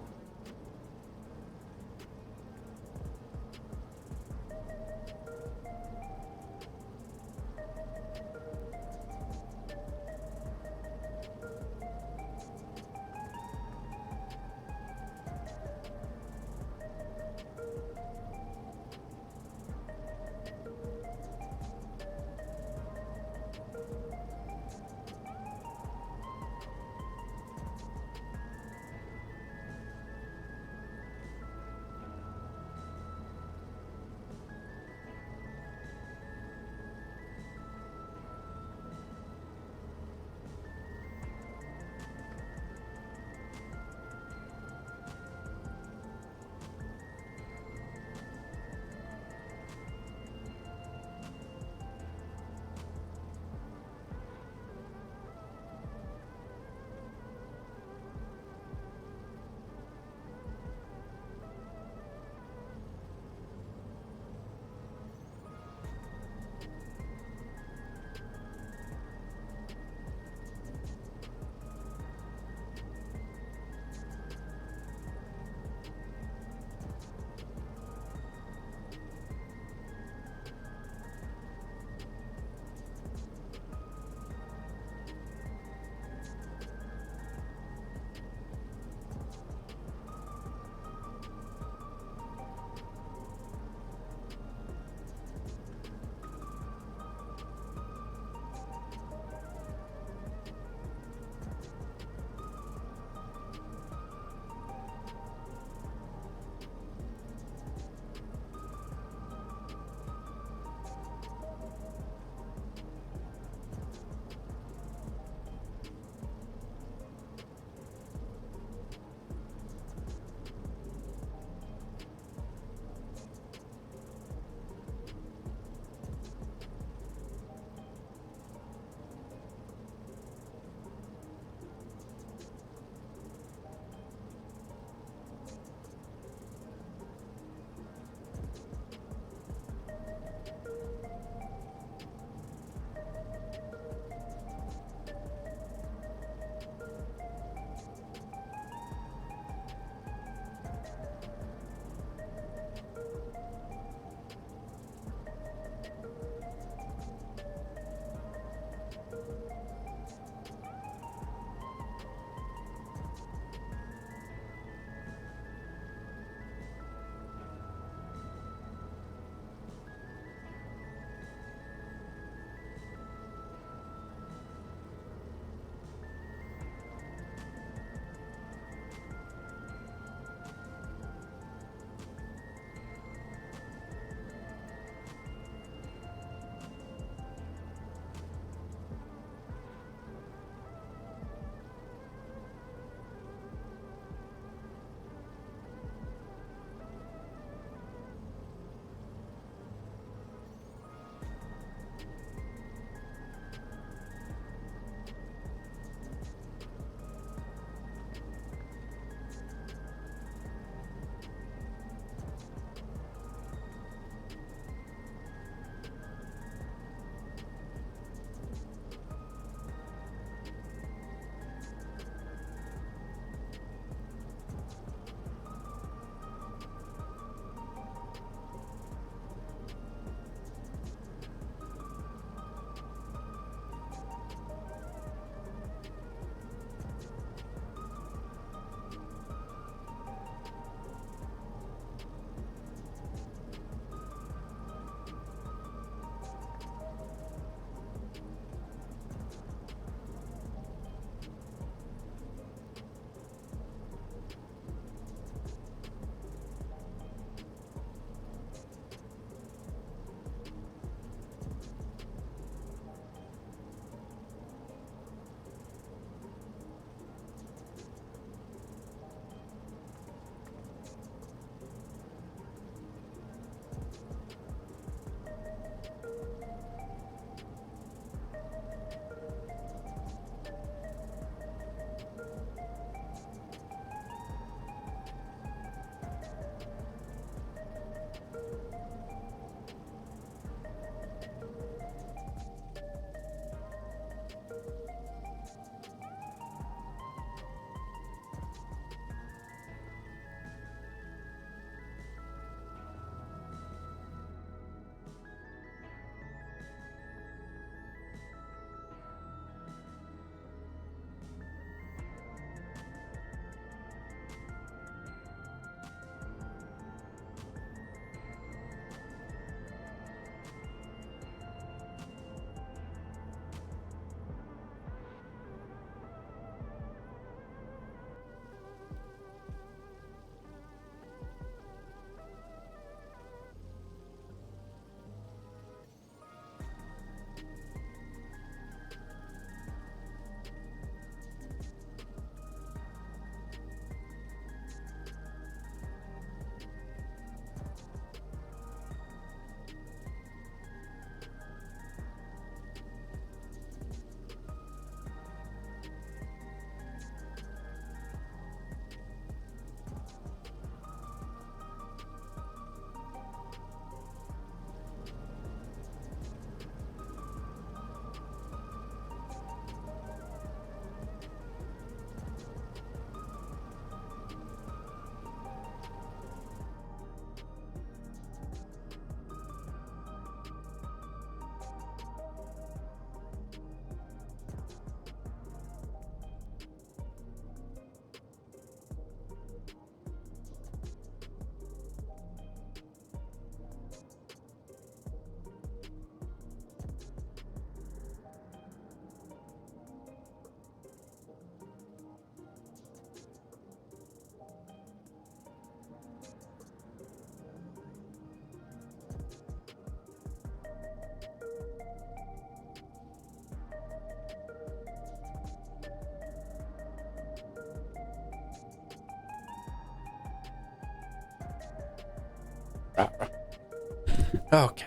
Speaker 1: Okay.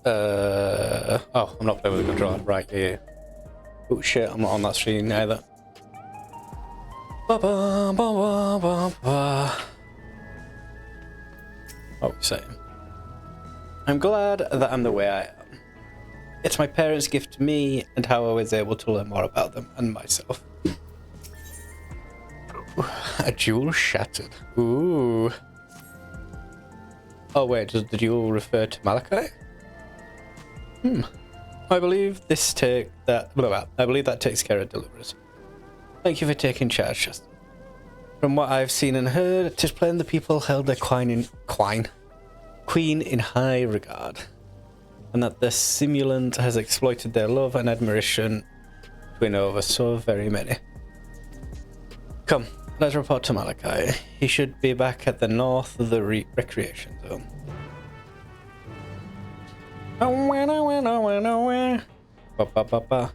Speaker 1: Oh, I'm not playing with the controller. Right, yeah. Oh shit, I'm not on that screen either. Ba -ba, ba -ba, ba -ba. What were you saying? I'm glad that I'm the way I am. It's my parents' gift to me and how I was able to learn more about them and myself. Ooh, a jewel shattered. Ooh. Oh wait, does the jewel refer to Malachi? I believe I believe that takes care of deliverers. Thank you for taking charge, Justin. From what I've seen and heard, it is plain the people held their queen in high regard, and that the simulant has exploited their love and admiration to win over so very many. Come, let's report to Malachi. He should be back at the north of the recreation zone. Ba, ba, ba, ba.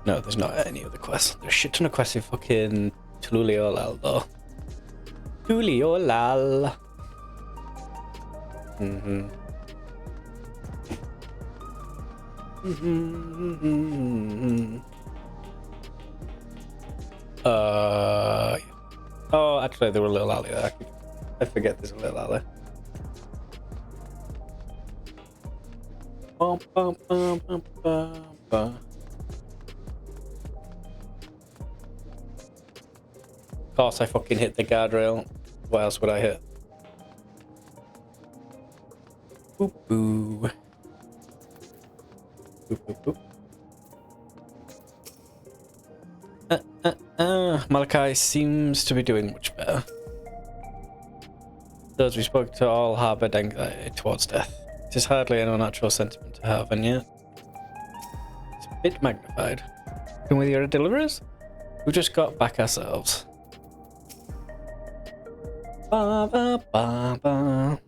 Speaker 1: No, there's not any other quests. There's a shit ton of quests in fucking Tululiolal though. Tululiolal. Yeah. Oh, actually, there were a little alley there. I forget there's a little alley. Bum, bum, bum, bum, bum, bum. Of course, I fucking hit the guardrail. What else would I hit? Boop, boo. Boop, boop, boop. Malachi seems to be doing much better. Those we spoke to all harbored anxiety towards death. It is hardly an unnatural sentiment to have, and yet it's a bit magnified. And with your deliverers, we just got back ourselves. Ba, ba, ba, ba.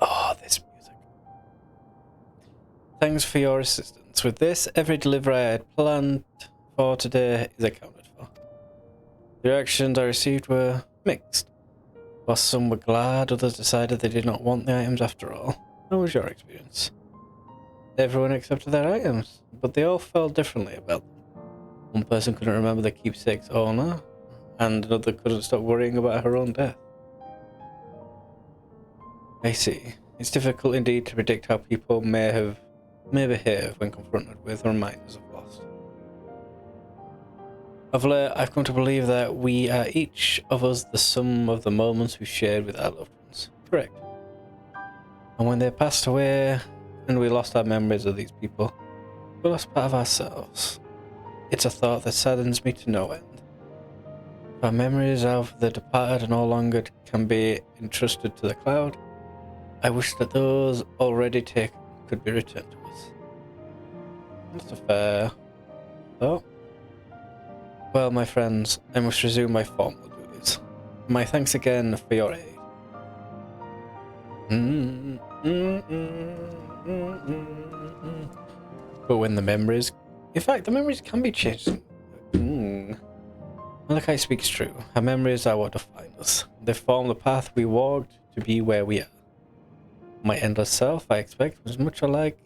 Speaker 1: Oh, this music. Thanks for your assistance. With this, every delivery I had planned for today is accounted for. The reactions I received were mixed. While some were glad, others decided they did not want the items after all. How was your experience? Everyone accepted their items, but they all felt differently about them. One person couldn't remember the keepsake's owner, and another couldn't stop worrying about her own death. I see. It's difficult indeed to predict how people may behave when confronted with reminders of loss. Of late, I've come to believe that we are each of us the sum of the moments we shared with our loved ones. Correct. And when they passed away and we lost our memories of these people, we lost part of ourselves. It's a thought that saddens me to no end. If our memories of the departed no longer can be entrusted to the cloud, I wish that those already taken could be returned to us. That's a fair thought. Well, my friends, I must resume my formal duties. My thanks again for your aid. But when the memories... In fact, the memories can be changed. Malachi speaks true. Our memories are what define us. They form the path we walked to be where we are. My endless self, I expect, was much alike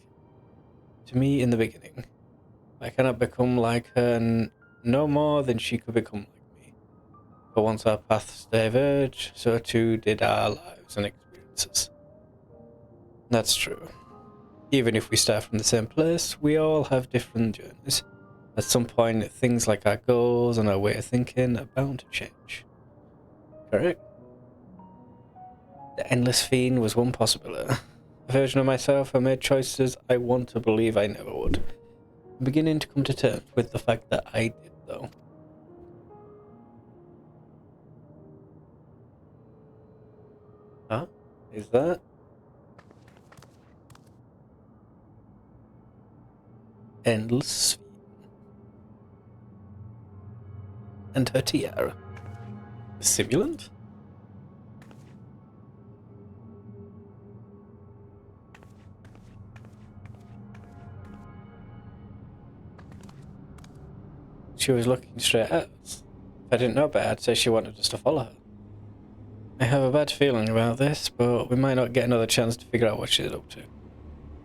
Speaker 1: to me in the beginning. I cannot become like her no more than she could become like me. But once our paths diverged, so too did our lives and experiences. That's true. Even if we start from the same place, we all have different journeys. At some point, things like our goals and our way of thinking are bound to change. Correct? The Endless Fiend was one possibility. A version of myself I made choices I want to believe I never would. I'm beginning to come to terms with the fact that I did, though. Huh? Is that? Endless Fiend. And her tiara. A simulant? she was looking straight at us. If I didn't know better, I'd say she wanted us to follow her. I have a bad feeling about this, but we might not get another chance to figure out what she's up to.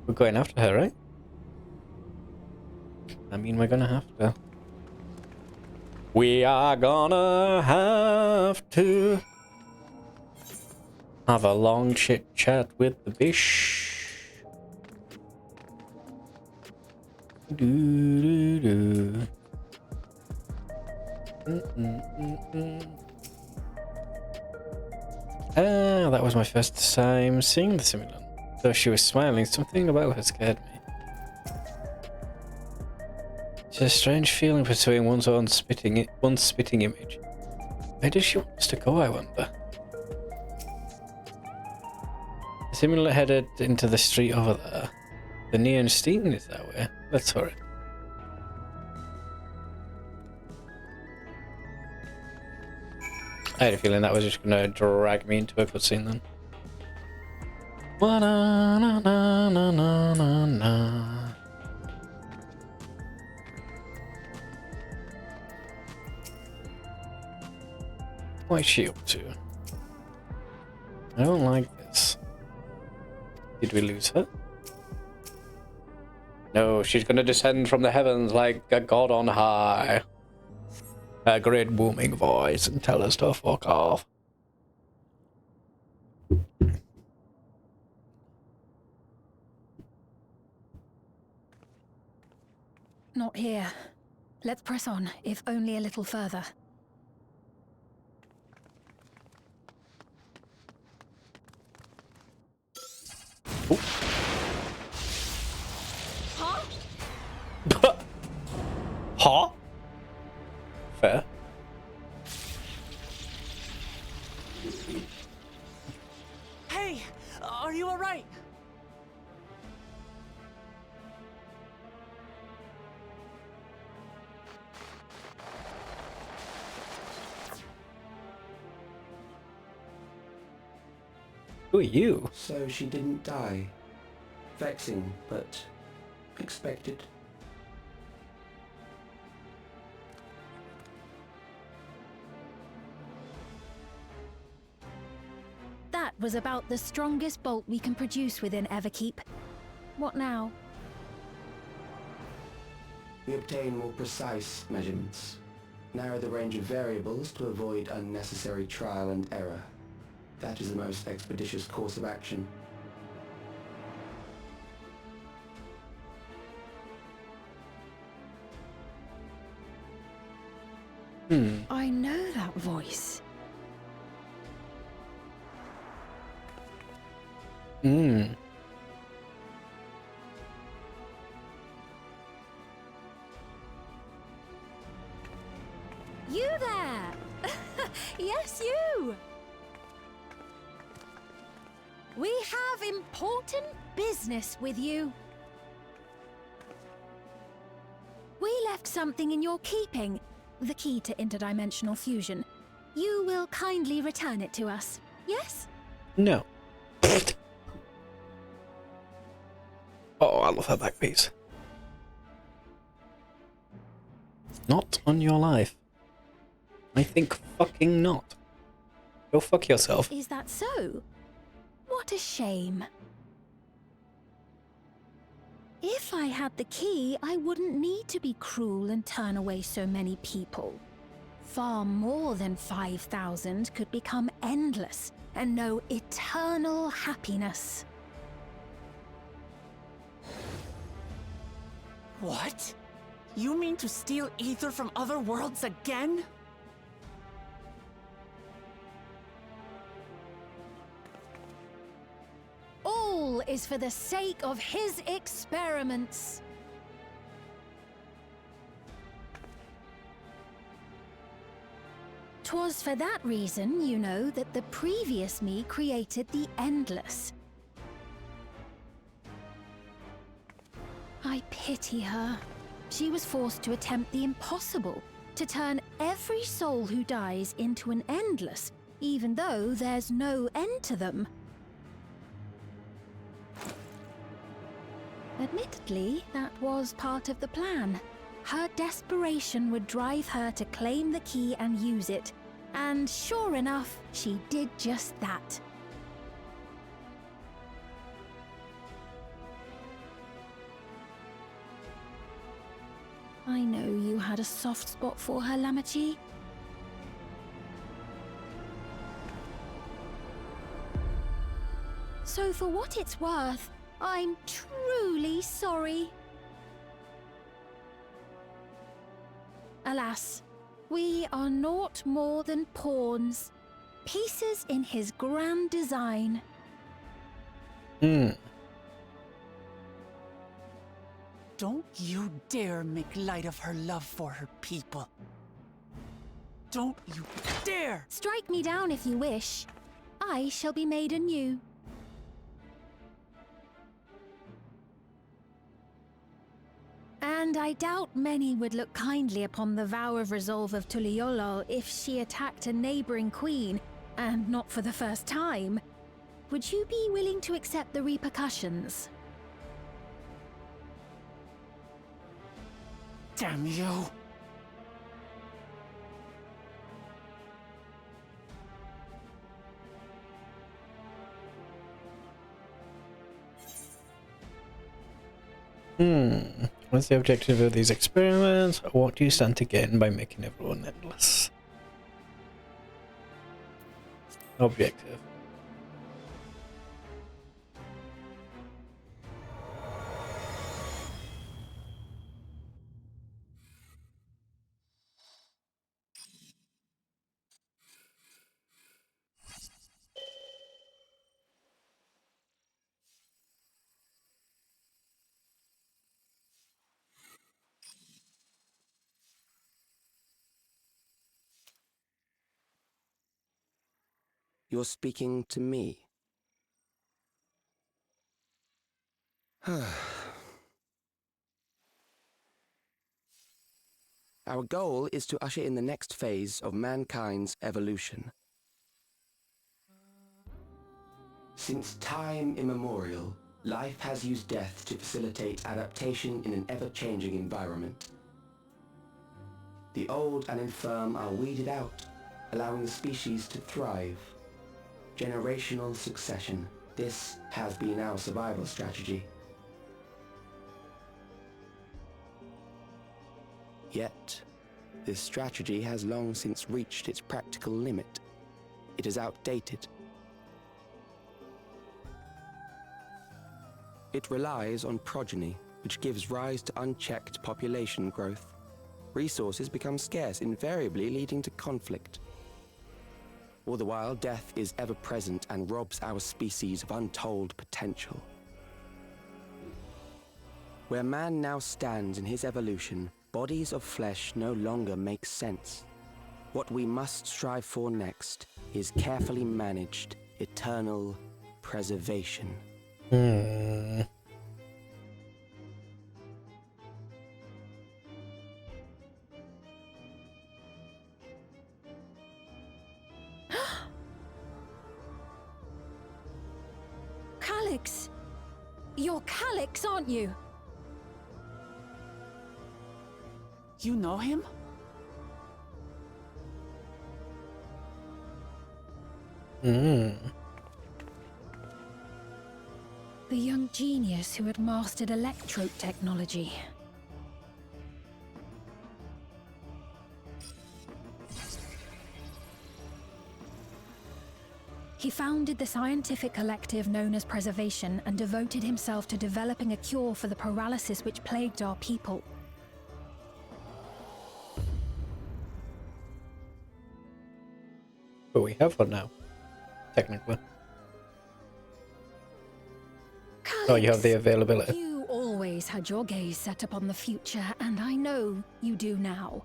Speaker 1: We're going after her, right? I mean, we're gonna have to. We are gonna have to have a long chit chat with the bish. Do, do, do. Ah, that was my first time seeing the simulant. Though she was smiling, something about her scared me. It's a strange feeling pursuing one's spitting image. Where does she want us to go, I wonder? The simulant headed into the street over there. The neon steam is that way. Let's hurry. I had a feeling that was just gonna drag me into a cutscene then. Wa-na-na-na-na-na-na. What is she up to? I don't like this. Did we lose her? No, she's gonna descend from the heavens like a god on high. A great booming voice and tell us to fuck off.
Speaker 4: Not here. Let's press on, if only a little further.
Speaker 1: Huh? Fair.
Speaker 2: Hey, are you alright?
Speaker 1: Who are you?
Speaker 8: So she didn't die. Vexing, but expected.
Speaker 4: That was about the strongest bolt we can produce within Everkeep. What now?
Speaker 8: We obtain more precise measurements. Narrow the range of variables to avoid unnecessary trial and error. That is the most expeditious course of action.
Speaker 4: I know that voice.
Speaker 1: Hmm.
Speaker 4: You there! Yes, you! We have important business with you. We left something in your keeping, the key to interdimensional fusion. You will kindly return it to us, yes?
Speaker 1: No. Oh, I love her back piece. Not on your life. I think fucking not. Go fuck yourself.
Speaker 4: Is that so? What a shame. If I had the key, I wouldn't need to be cruel and turn away so many people. Far more than 5,000 could become endless and know eternal happiness.
Speaker 2: What? You mean to steal ether from other worlds again?
Speaker 4: All is for the sake of his experiments. Twas for that reason, you know, that the previous me created the Endless. I pity her. She was forced to attempt the impossible, to turn every soul who dies into an Endless, even though there's no end to them. Admittedly, that was part of the plan. her desperation would drive her to claim the key and use it. And sure enough, she did just that. I know you had a soft spot for her, Lamachi. So for what it's worth, I'm truly sorry. Alas, we are naught more than pawns, pieces in his grand design.
Speaker 2: Don't you dare make light of her love for her people. Don't you dare!
Speaker 4: Strike me down if you wish. I shall be made anew. And I doubt many would look kindly upon the vow of resolve of Tuliolol if she attacked a neighboring queen, and not for the first time. Would you be willing to accept the repercussions?
Speaker 2: Damn you!
Speaker 1: What's the objective of these experiments? What do you stand to gain by making everyone endless? Objective.
Speaker 8: You're speaking to me. Our goal is to usher in the next phase of mankind's evolution. Since time immemorial, life has used death to facilitate adaptation in an ever-changing environment. The old and infirm are weeded out, allowing the species to thrive. Generational succession. This has been our survival strategy. Yet, this strategy has long since reached its practical limit. It is outdated. It relies on progeny, which gives rise to unchecked population growth. Resources become scarce, invariably leading to conflict. All the while, death is ever present and robs our species of untold potential. Where man now stands in his evolution, bodies of flesh no longer make sense. What we must strive for next is carefully managed, eternal preservation.
Speaker 4: Calyx! You're Calyx, aren't you?
Speaker 2: You know him?
Speaker 4: The young genius who had mastered electrope technology. He founded the scientific collective known as Preservation and devoted himself to developing a cure for the paralysis which plagued our people.
Speaker 1: But we have one now, technically. Oh, you have the availability.
Speaker 4: You always had your gaze set upon the future, and I know you do now.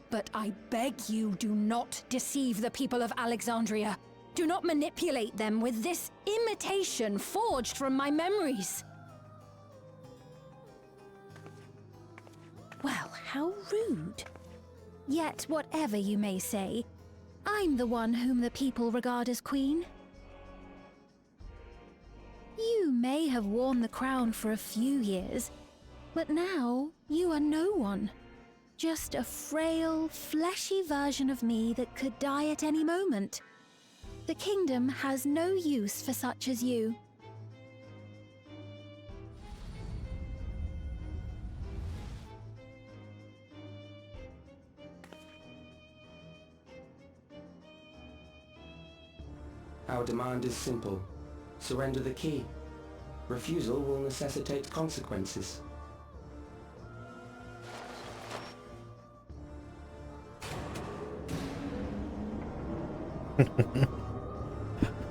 Speaker 4: But I beg you, do not deceive the people of Alexandria. Do not manipulate them with this imitation forged from my memories. Well, how rude. Yet, whatever you may say, I'm the one whom the people regard as queen. You may have worn the crown for a few years, But now, you are no one. Just a frail, fleshy version of me that could die at any moment. The kingdom has no use for such as you.
Speaker 8: Our demand is simple. Surrender the key. Refusal will necessitate consequences.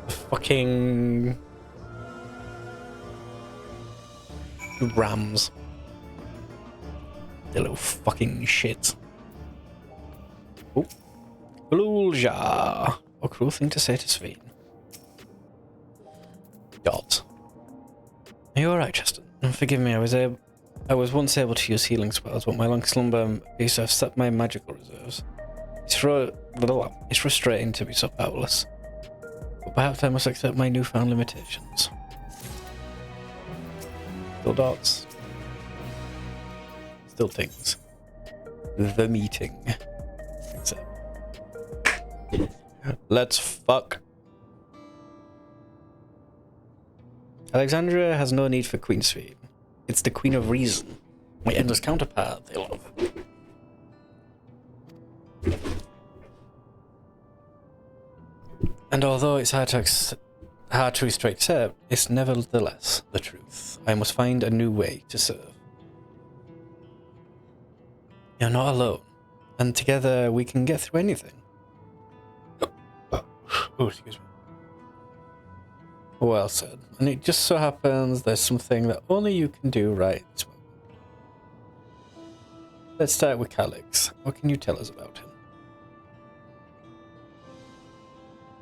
Speaker 1: Fucking rams. The little fucking shit. Oh. Glulja. A cruel thing to say to Sveen. Dot. Are you alright, Justin? Forgive me, I was once able to use healing spells, but my long slumber piece have set my magical reserves. It's frustrating to be so powerless. But perhaps I must accept my newfound limitations. Still dots. Still things. The meeting. Except. Let's fuck. Alexandria has no need for Queen Sveen. It's the Queen of Reason, my endless counterpart they love. And although it's hard to accept, it's nevertheless the truth. I must find a new way to serve. You're not alone, and together we can get through anything. Oh, excuse me. Well said. And it just so happens there's something that only you can do right this moment. Let's start with Calix. What can you tell us about him?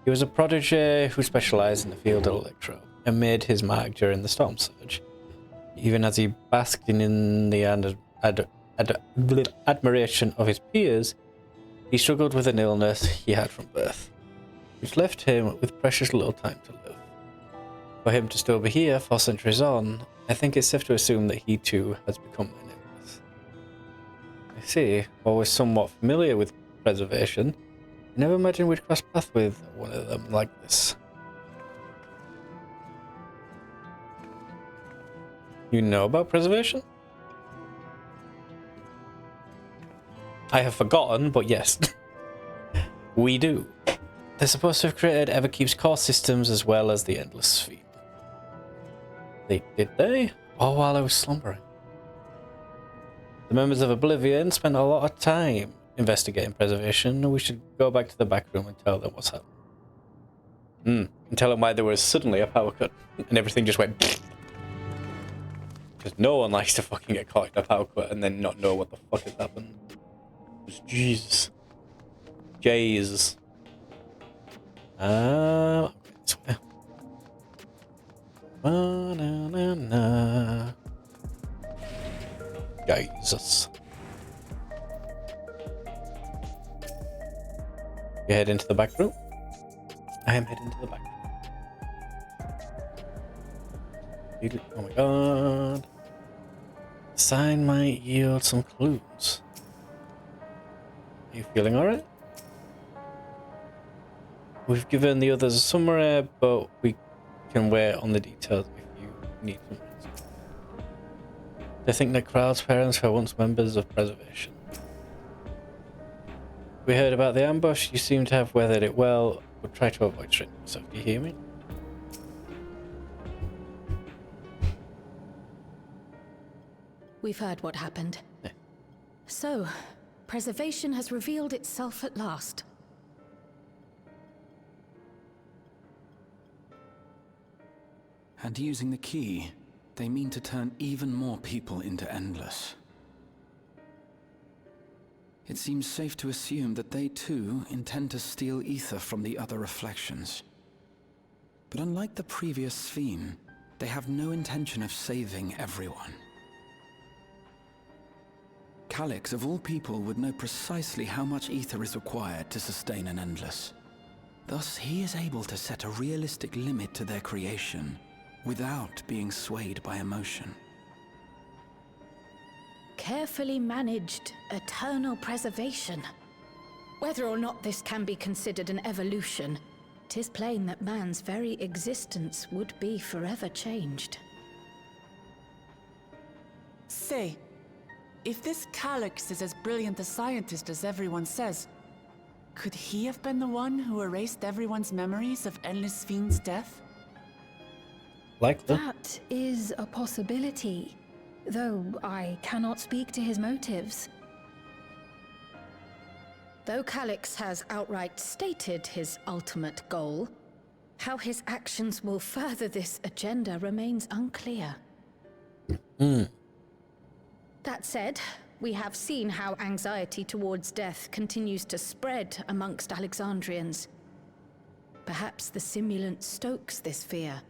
Speaker 1: He was a prodigy who specialized in the field of electro and made his mark during the Storm Surge. Even as he basked in the admiration of his peers, he struggled with an illness he had from birth, which left him with precious little time to live. For him to still be here 4 centuries on, I think it's safe to assume that he too has become an endless. I see, while we're somewhat familiar with preservation, I never imagined we'd cross paths with one of them like this. You know about preservation? I have forgotten, but yes. We do. They're supposed to have created Everkeep's core systems as well as the Endless Sphere. Did they? Or while I was slumbering? The members of Oblivion spent a lot of time investigating preservation. We should go back to the back room and tell them what's happening. And tell them why there was suddenly a power cut and everything just went. Because no one likes to fucking get caught in a power cut and then not know what the fuck has happened. Jesus. Jesus. I'm going this way. Ba-na-na-na. Jesus. You head into the back room? I am heading to the back room. Oh my god. Sign might yield some clues. Are you feeling alright? We've given the others a summary, but we can wait on the details if you need some. I think that Kral's parents were once members of preservation. We heard about the ambush. You seem to have weathered it well, but try to avoid straining yourself. Do you hear me?
Speaker 3: We've heard what happened.
Speaker 1: Yeah.
Speaker 3: So, preservation has revealed itself at last.
Speaker 7: And using the key, they mean to turn even more people into Endless. It seems safe to assume that they too intend to steal ether from the other reflections. But unlike the previous Sphere, they have no intention of saving everyone. Calix, of all people, would know precisely how much ether is required to sustain an Endless. Thus, he is able to set a realistic limit to their creation, without being swayed by emotion.
Speaker 4: carefully managed eternal preservation. Whether or not this can be considered an evolution, 'tis plain that man's very existence would be forever changed.
Speaker 2: Say, if this Calyx is as brilliant a scientist as everyone says, could he have been the one who erased everyone's memories of Endless Fiend's death?
Speaker 1: Likely.
Speaker 4: That is a possibility, though I cannot speak to his motives. Though Calyx has outright stated his ultimate goal, how his actions will further this agenda remains unclear. That said, we have seen how anxiety towards death continues to spread amongst Alexandrians. Perhaps the simulant stokes this fear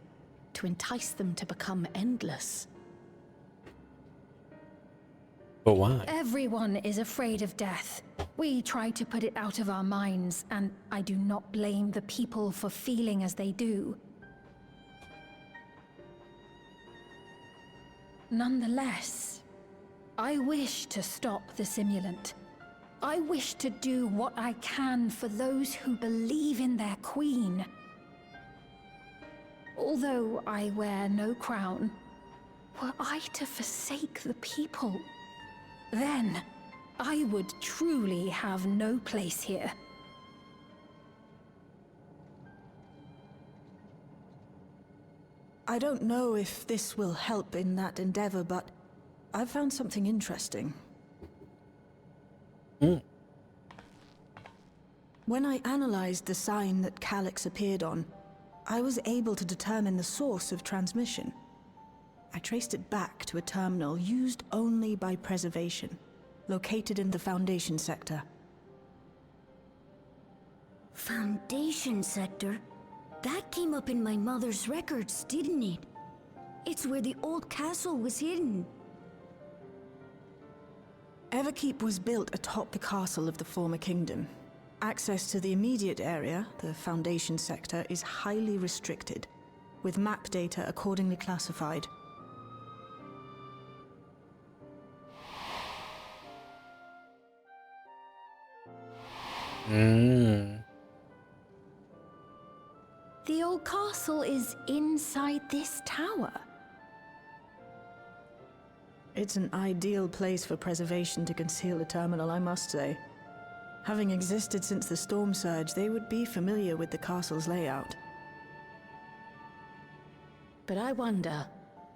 Speaker 4: to entice them to become endless.
Speaker 1: But why?
Speaker 4: Everyone is afraid of death. We try to put it out of our minds, and I do not blame the people for feeling as they do. Nonetheless, I wish to stop the simulant. I wish to do what I can for those who believe in their queen. Although I wear no crown, were I to forsake the people, then I would truly have no place here.
Speaker 5: I don't know if this will help in that endeavor, but I've found something interesting. When I analyzed the sign that Calyx appeared on, I was able to determine the source of transmission. I traced it back to a terminal used only by preservation, located in the Foundation sector.
Speaker 6: Foundation sector? That came up in my mother's records, didn't it? It's where the old castle was hidden.
Speaker 5: Everkeep was built atop the castle of the former kingdom. Access to the immediate area, the Foundation sector, is highly restricted, with map data accordingly classified.
Speaker 4: The old castle is inside this tower.
Speaker 5: It's an ideal place for preservation to conceal a terminal, I must say. Having existed since the Storm Surge, they would be familiar with the castle's layout.
Speaker 4: But I wonder,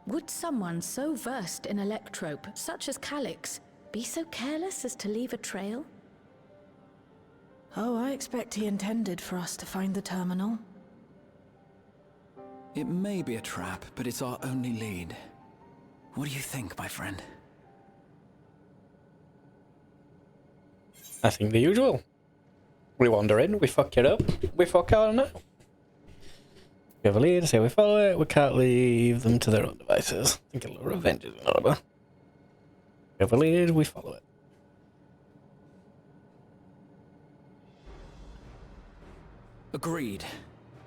Speaker 4: would someone so versed in electrope, such as Calyx, be so careless as to leave a trail?
Speaker 5: Oh, I expect he intended for us to find the terminal.
Speaker 7: It may be a trap, but it's our only lead. What do you think, my friend?
Speaker 1: I think the usual. We wander in, we fuck it up, we fuck out and out. We have a lead, say we follow it, we can't leave them to their own devices. I think a little revenge is in order. We have a lead, we follow it.
Speaker 7: Agreed.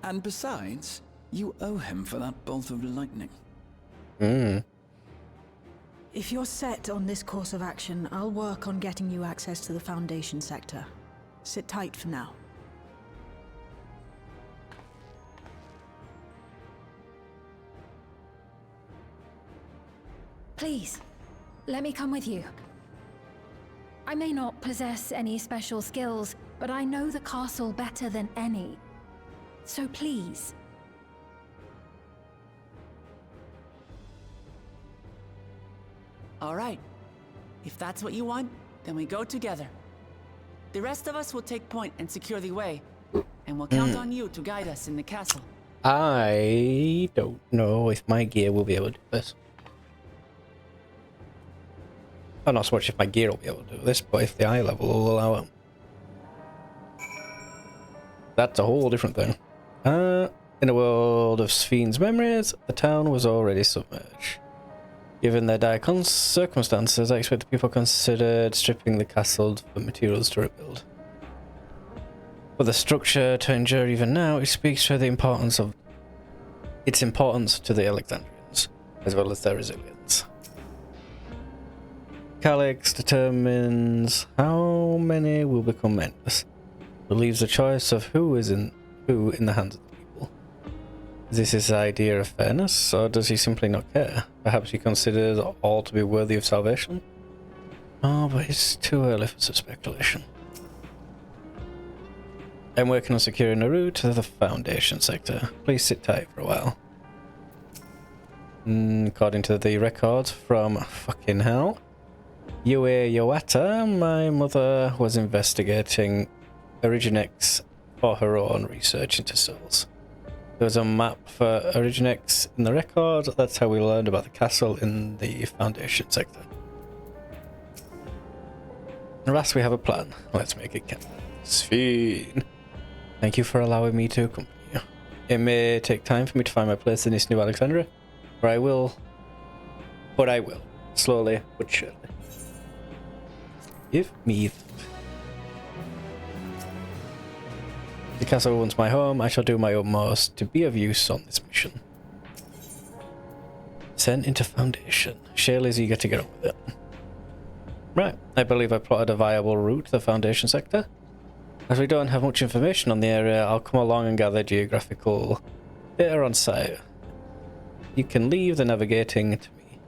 Speaker 7: And besides, you owe him for that bolt of lightning.
Speaker 5: If you're set on this course of action, I'll work on getting you access to the Foundation sector. Sit tight for now.
Speaker 4: Please, let me come with you. I may not possess any special skills, but I know the castle better than any. So please.
Speaker 2: All right. If that's what you want, then we go together. The rest of us will take point and secure the way, and we'll count on you to guide us in the castle.
Speaker 1: I don't know if my gear will be able to do this. Well, not so much if my gear will be able to do this, but if the eye level will allow it. That's a whole different thing. In a world of Spheen's memories, the town was already submerged. Given their dire circumstances, I expect the people considered stripping the castle for materials to rebuild. For the structure to endure even now, it speaks to the importance of its importance to the Alexandrians, as well as their resilience. Calyx determines how many will become endless, but leaves the choice of who in the hands of the people. Is this his idea of fairness, or does he simply not care? Perhaps he considers all to be worthy of salvation? Oh, but it's too early for such speculation. I'm working on securing a route to the Foundation sector. Please sit tight for a while. According to the records from fucking hell, Yue Yoata, my mother was investigating Originex for her own research into souls. There was a map for Originex in the record. That's how we learned about the castle in the Foundation sector. Ras, we have a plan. Let's make it count. Sphene. Thank you for allowing me to accompany you. It may take time for me to find my place in this new Alexandria, but I will. Slowly but surely. Give me that. The castle once my home, I shall do my utmost to be of use on this mission. Sent into Foundation. Shayla's eager to get on with it. Right, I believe I plotted a viable route to the Foundation sector. As we don't have much information on the area, I'll come along and gather geographical data on site. You can leave the navigating to me.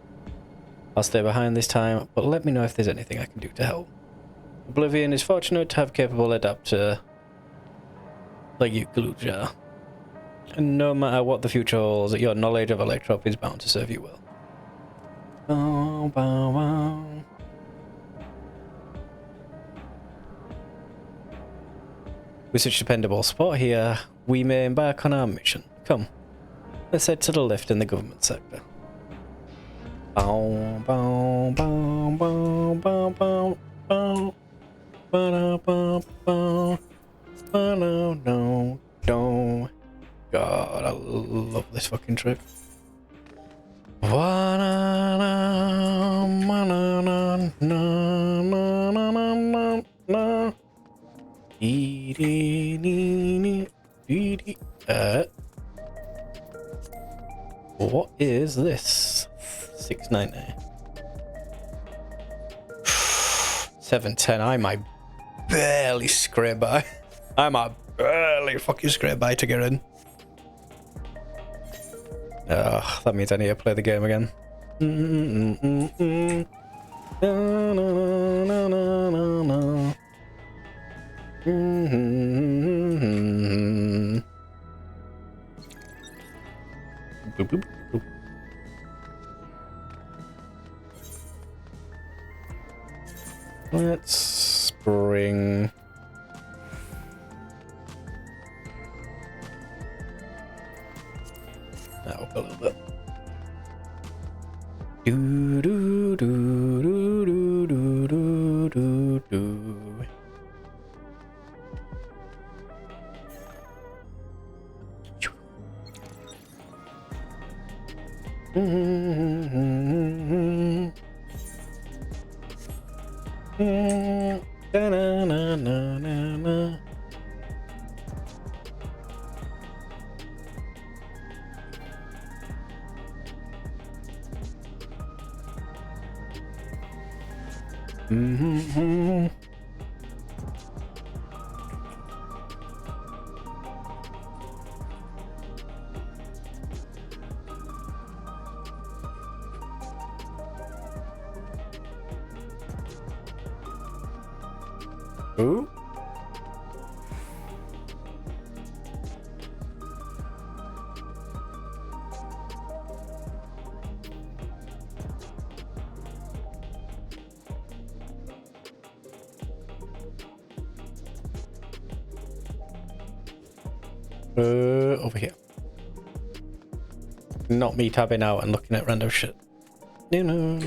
Speaker 1: I'll stay behind this time, but let me know if there's anything I can do to help. Oblivion is fortunate to have capable adapter like you, Gluja. And no matter what the future holds, your knowledge of Electrop is bound to serve you well. Bow, bow, bow. With such dependable support here, we may embark on our mission. Come, let's head to the left in the government sector. Bow, bow, bow, bow, bow, bow, bow, bow, bow, bow, bow, no, no. God, I love this fucking trip. What is this? 690. 710. I might barely scrape by. I might barely fucking scrape by to get in. That means I need to play the game again. Boop, boop, boop. Let's bring that up a little bit. Do do do do do do do do do. Da na na na na na. Ooh. Over here. Not me tabbing out and looking at random shit. No.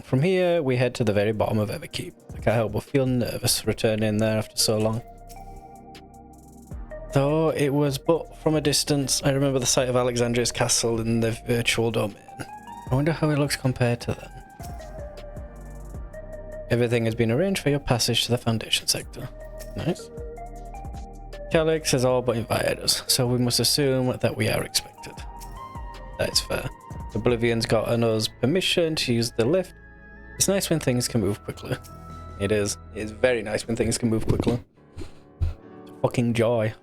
Speaker 1: From here, we head to the very bottom of Everkeep. I can't help but feel nervous returning there after so long. Though it was but from a distance, I remember the sight of Alexandria's castle in the virtual domain. I wonder how it looks compared to then. Everything has been arranged for your passage to the Foundation sector. Nice. Calyx has all but invited us, so we must assume that we are expected. That is fair. Oblivion's gotten us permission to use the lift. It's nice when things can move quickly. It is. It is very nice when things can move quickly. It's a fucking joy.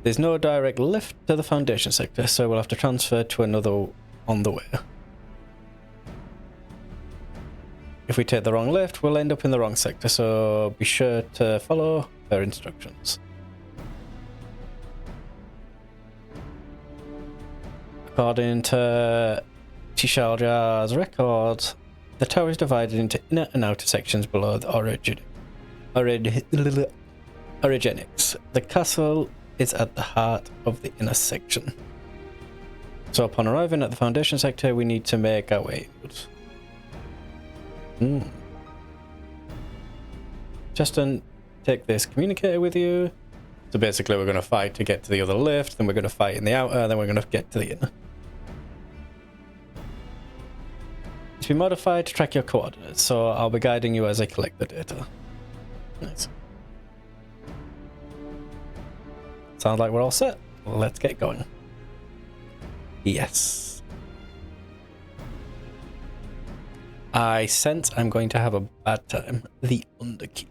Speaker 1: There's no direct lift to the Foundation sector, so we'll have to transfer to another on the way. If we take the wrong lift, we'll end up in the wrong sector, so be sure to follow her instructions. According to Tishaljar's records, the tower is divided into inner and outer sections below the orogenics. The castle is at the heart of the inner section. So upon arriving at the Foundation sector, we need to make our way inwards. Justin, take this communicator with you. So basically we're going to fight to get to the other lift, then we're going to fight in the outer, then we're going to get to the inner. It's been modified to track your coordinates, so I'll be guiding you as I collect the data. Nice. Sounds like we're all set. Let's get going. Yes. I sense I'm going to have a bad time. The Underkeep.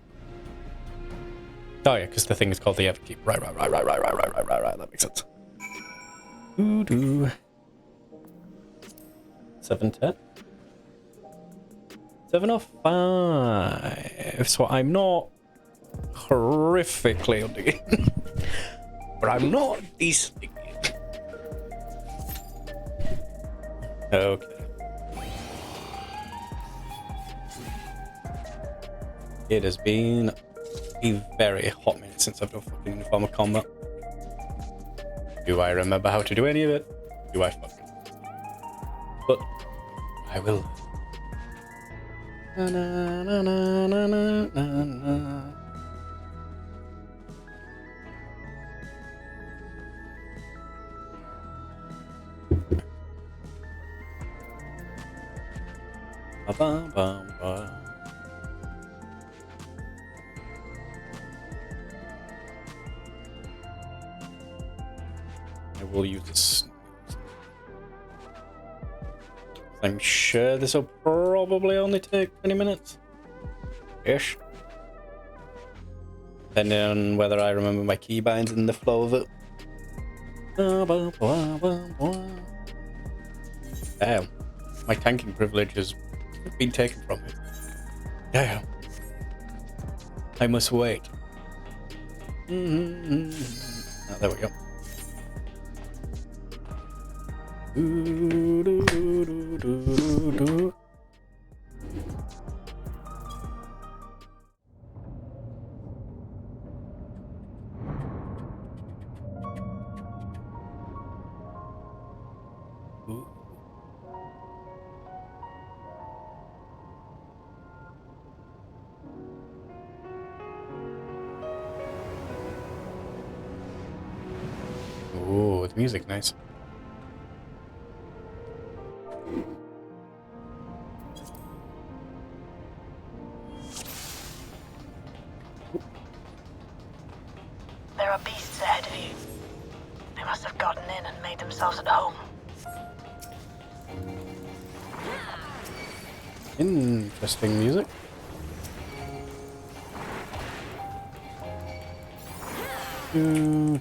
Speaker 1: Oh yeah, because the thing is called the Everkeep. Right. That makes sense. Doo-doo. 710. 705. So I'm not horrifically undergated. But I'm not decently good. Okay. It has been a very hot minute since I've done fucking Informer Combat. Do I remember how to do any of it? Do I fucking? But I will. Na, na, na, na, na, na, na. Ba, ba, ba, ba. I will use this. I'm sure this will probably only take 20 minutes. Ish. Depending on whether I remember my keybinds and the flow of it. Damn. My tanking privilege has been taken from me. Damn. I must wait. Oh, there we go. Ooh, the music's nice.
Speaker 9: There are beasts ahead of you. They must have gotten in and made themselves at home.
Speaker 1: Interesting music. Ooh,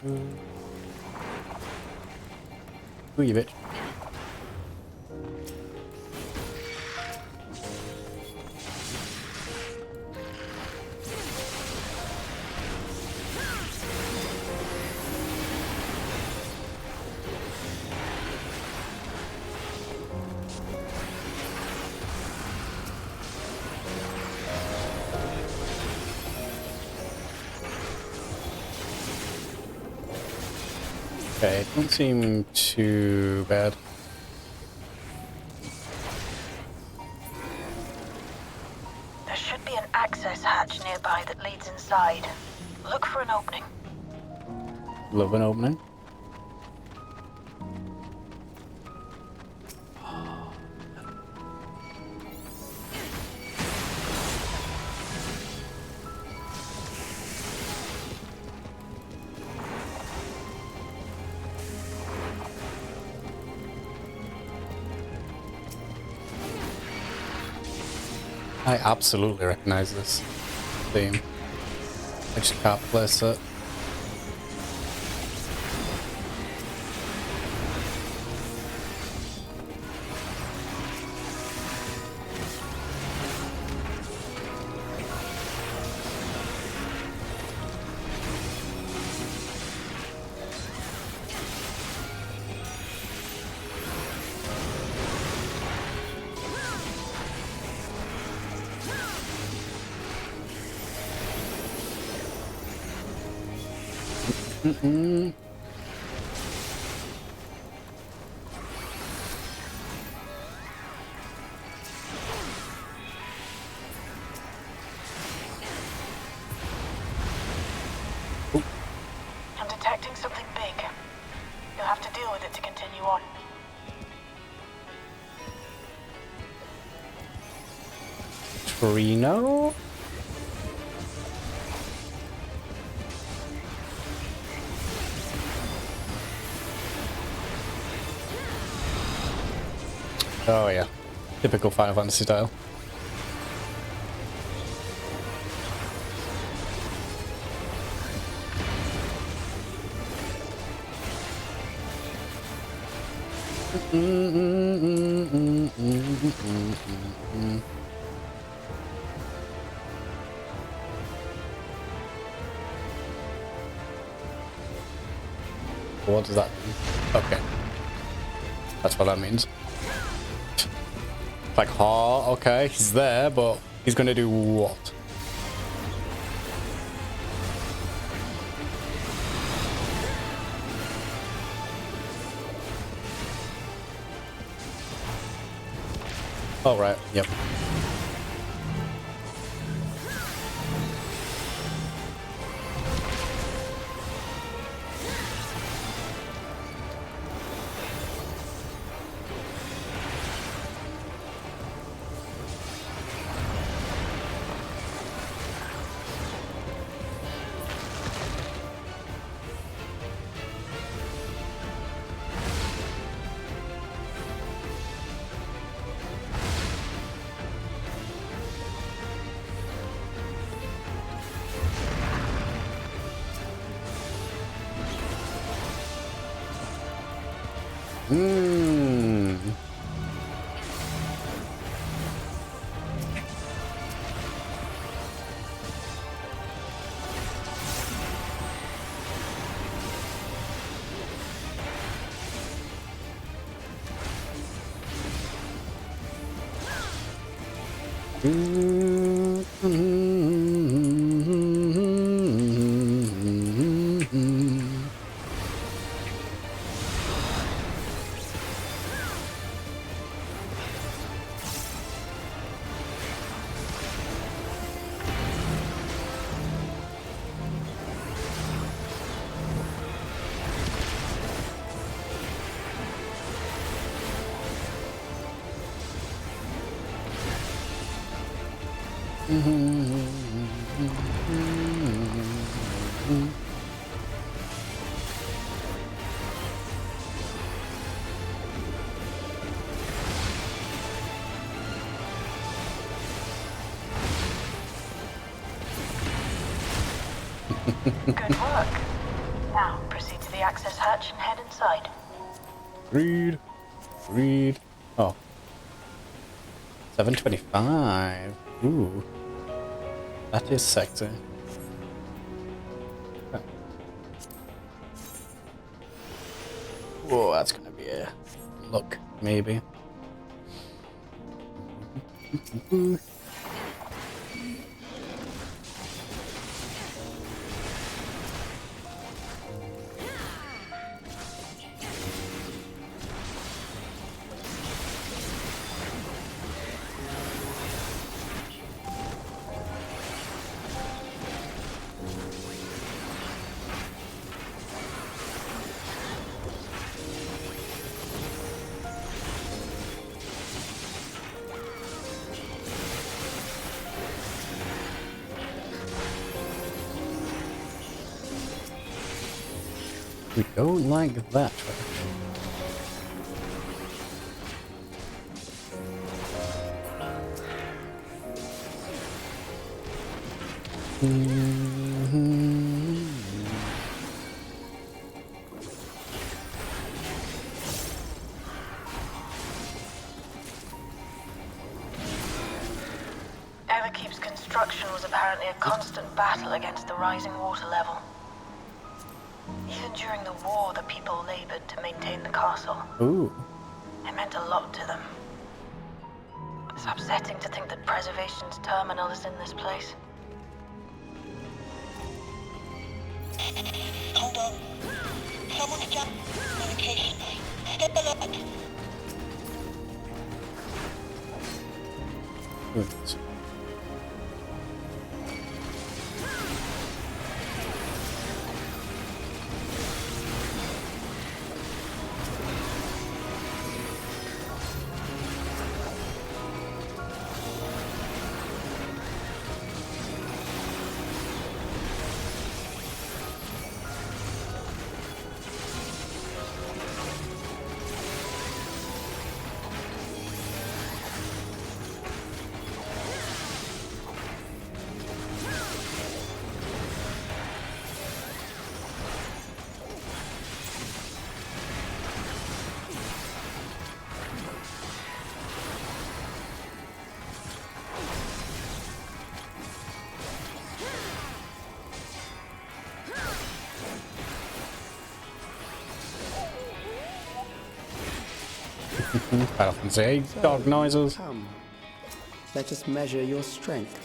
Speaker 1: you bitch. Okay, it doesn't seem too bad.
Speaker 9: There should be an access hatch nearby that leads inside. Look for an opening.
Speaker 1: Love an opening. I absolutely recognize this theme. I just can't place it. Mm-mm.
Speaker 9: I'm detecting something big. You'll have to deal with it to continue on.
Speaker 1: Trino? Oh yeah, typical Final Fantasy style. What does that mean? Okay, that's what that means. Like, oh, okay, he's there, but he's gonna do what? Oh, right, yep. Hmm.
Speaker 9: Good work. Now, proceed to the access hatch and head inside.
Speaker 1: Read. Read. Oh. 725. Ooh. That is sexy. Whoa, that's gonna be a look, maybe. We don't like that direction.
Speaker 9: Everkeep's construction was apparently a constant battle against the rising water level. Even during the war, the people labored to maintain the castle.
Speaker 1: Ooh.
Speaker 9: It meant a lot to them. It's upsetting to think that Preservation's terminal is in this place.
Speaker 10: Hold on. Someone's down communication. Step alert.
Speaker 1: Good. Quite often say dog noises.
Speaker 8: Come, let us measure your strength.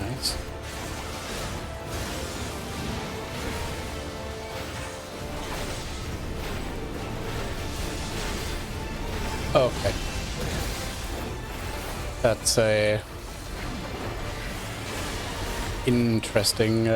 Speaker 1: Nice. Okay. That's a interesting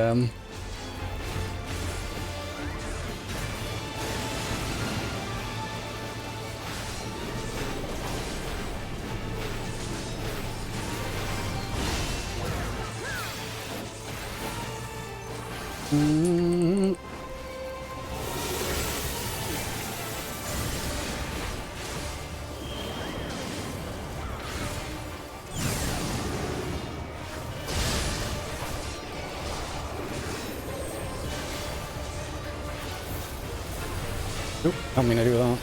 Speaker 1: Oop, I mean to do that.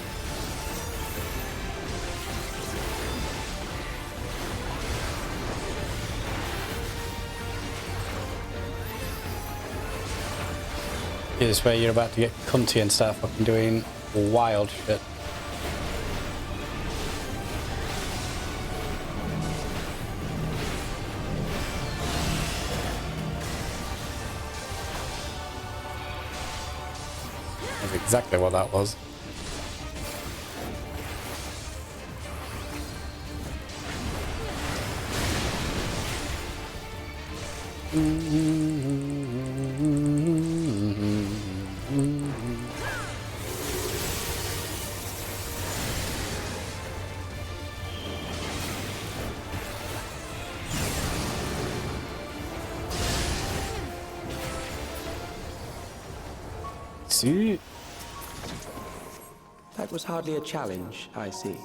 Speaker 1: Yeah, this way you're about to get cunty and start fucking doing wild shit. That's exactly what that was. See?
Speaker 8: That was hardly a challenge, I see.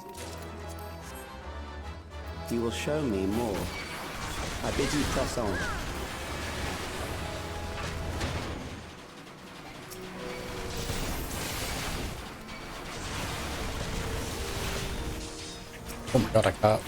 Speaker 8: You will show me more. I bid you press on.
Speaker 1: Oh my god, I can't.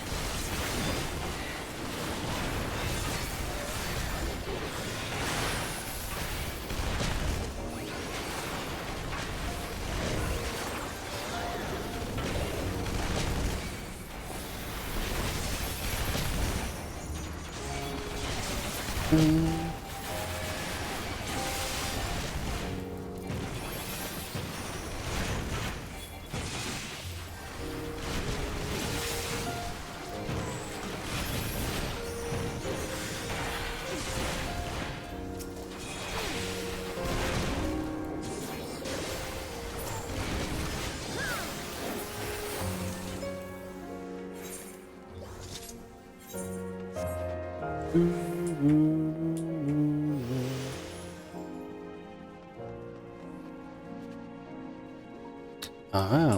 Speaker 1: Ah,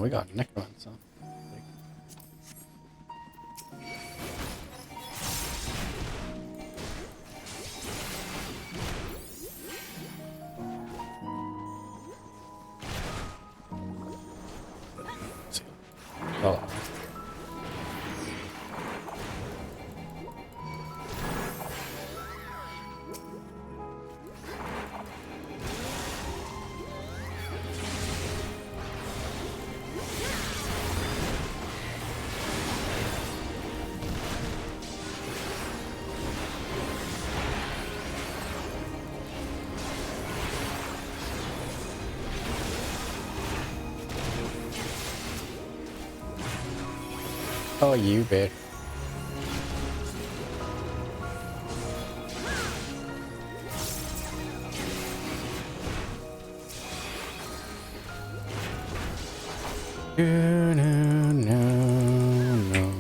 Speaker 1: we got a necromancer. Oh. Oh, you bitch. No, no, no, no.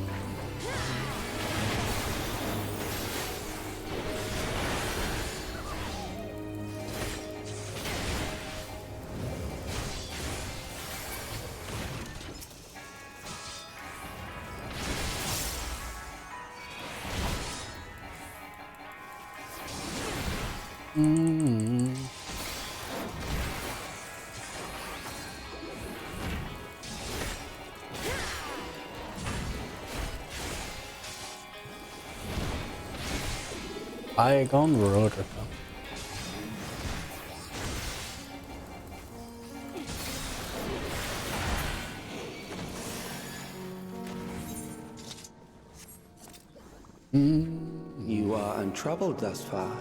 Speaker 1: Bygone road ripper.
Speaker 8: You are untroubled thus far,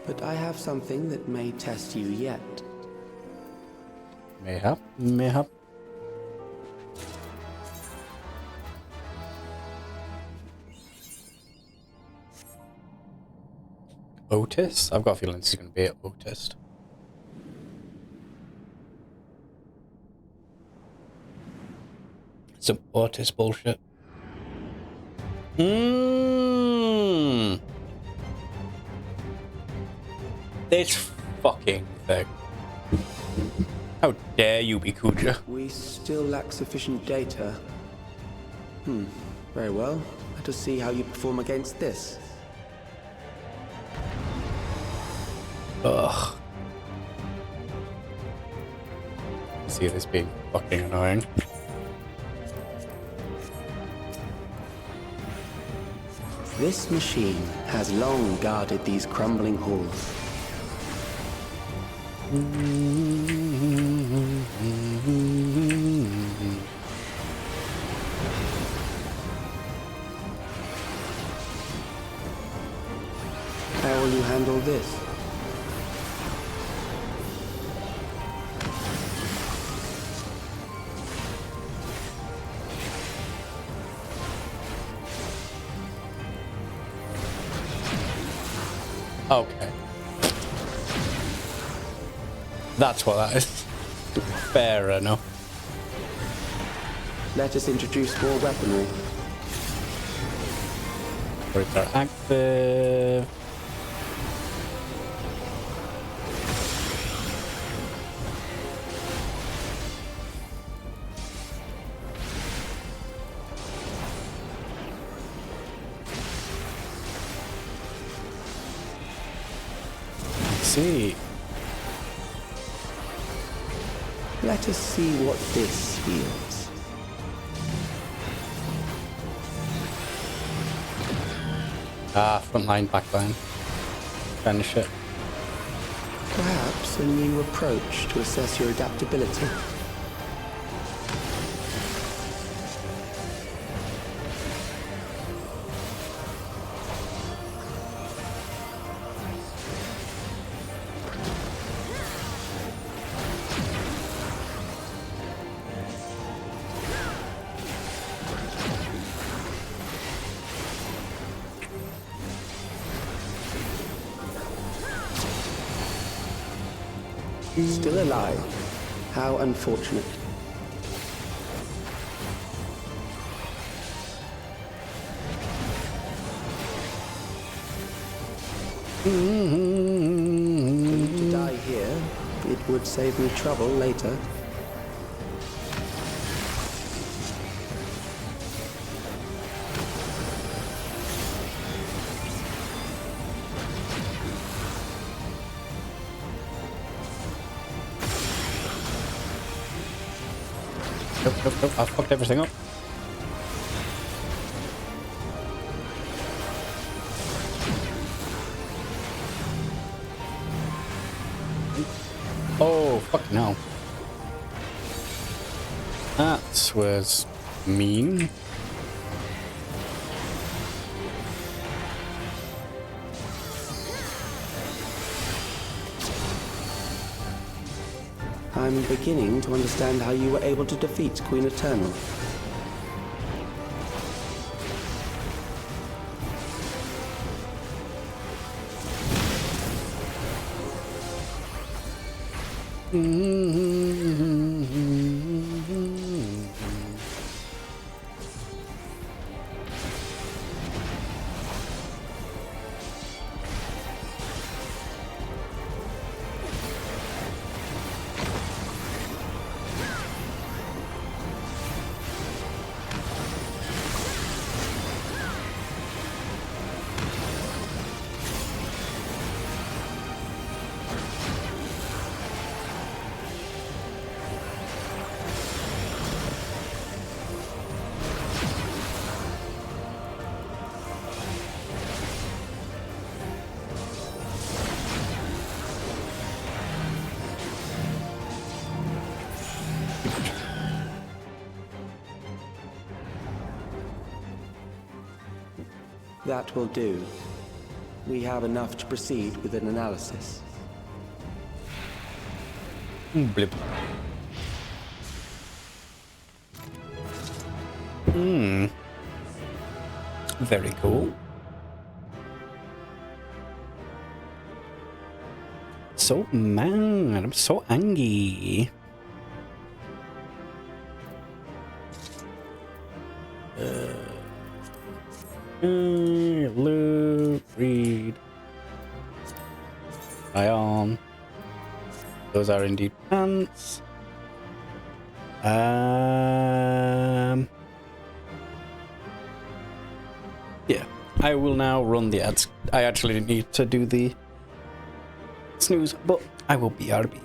Speaker 8: but I have something that may test you yet.
Speaker 1: Mayhap, mayhap. Otis? I've got a feeling this is going to be Otis. Some Otis bullshit. This fucking thing. How dare you be Kuja?
Speaker 8: We still lack sufficient data. Very well. Let us see how you perform against this.
Speaker 1: Ugh. See this being fucking annoying.
Speaker 8: This machine has long guarded these crumbling halls. How will you handle this?
Speaker 1: Okay. That's what that is. Fair enough.
Speaker 8: Let us introduce more weaponry.
Speaker 1: Turrets are active. See.
Speaker 8: Let us see what this feels.
Speaker 1: Ah, front line, back line. Finish it.
Speaker 8: Perhaps a new approach to assess your adaptability. Still alive. How unfortunate. To die here, it would save me trouble later.
Speaker 1: Nope, nope, nope. I fucked everything up. Oh, fucking hell. That was mean.
Speaker 8: I'm beginning to understand how you were able to defeat Queen Eternal. That will do. We have enough to proceed with an analysis.
Speaker 1: Blip. Very cool. So mad. I'm so angry. Loot, read. Ion. Those are indeed pants. Yeah, I will now run the ads. I actually need to do the snooze, but I will BRB.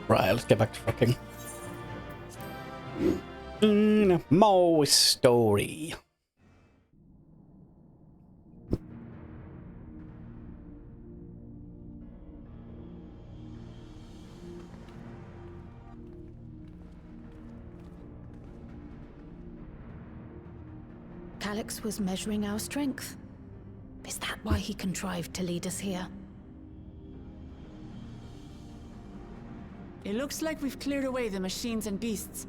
Speaker 1: Right, let's get back to fucking. More story.
Speaker 4: Calix was measuring our strength. Is that why he contrived to lead us here?
Speaker 2: It looks like we've cleared away the machines and beasts.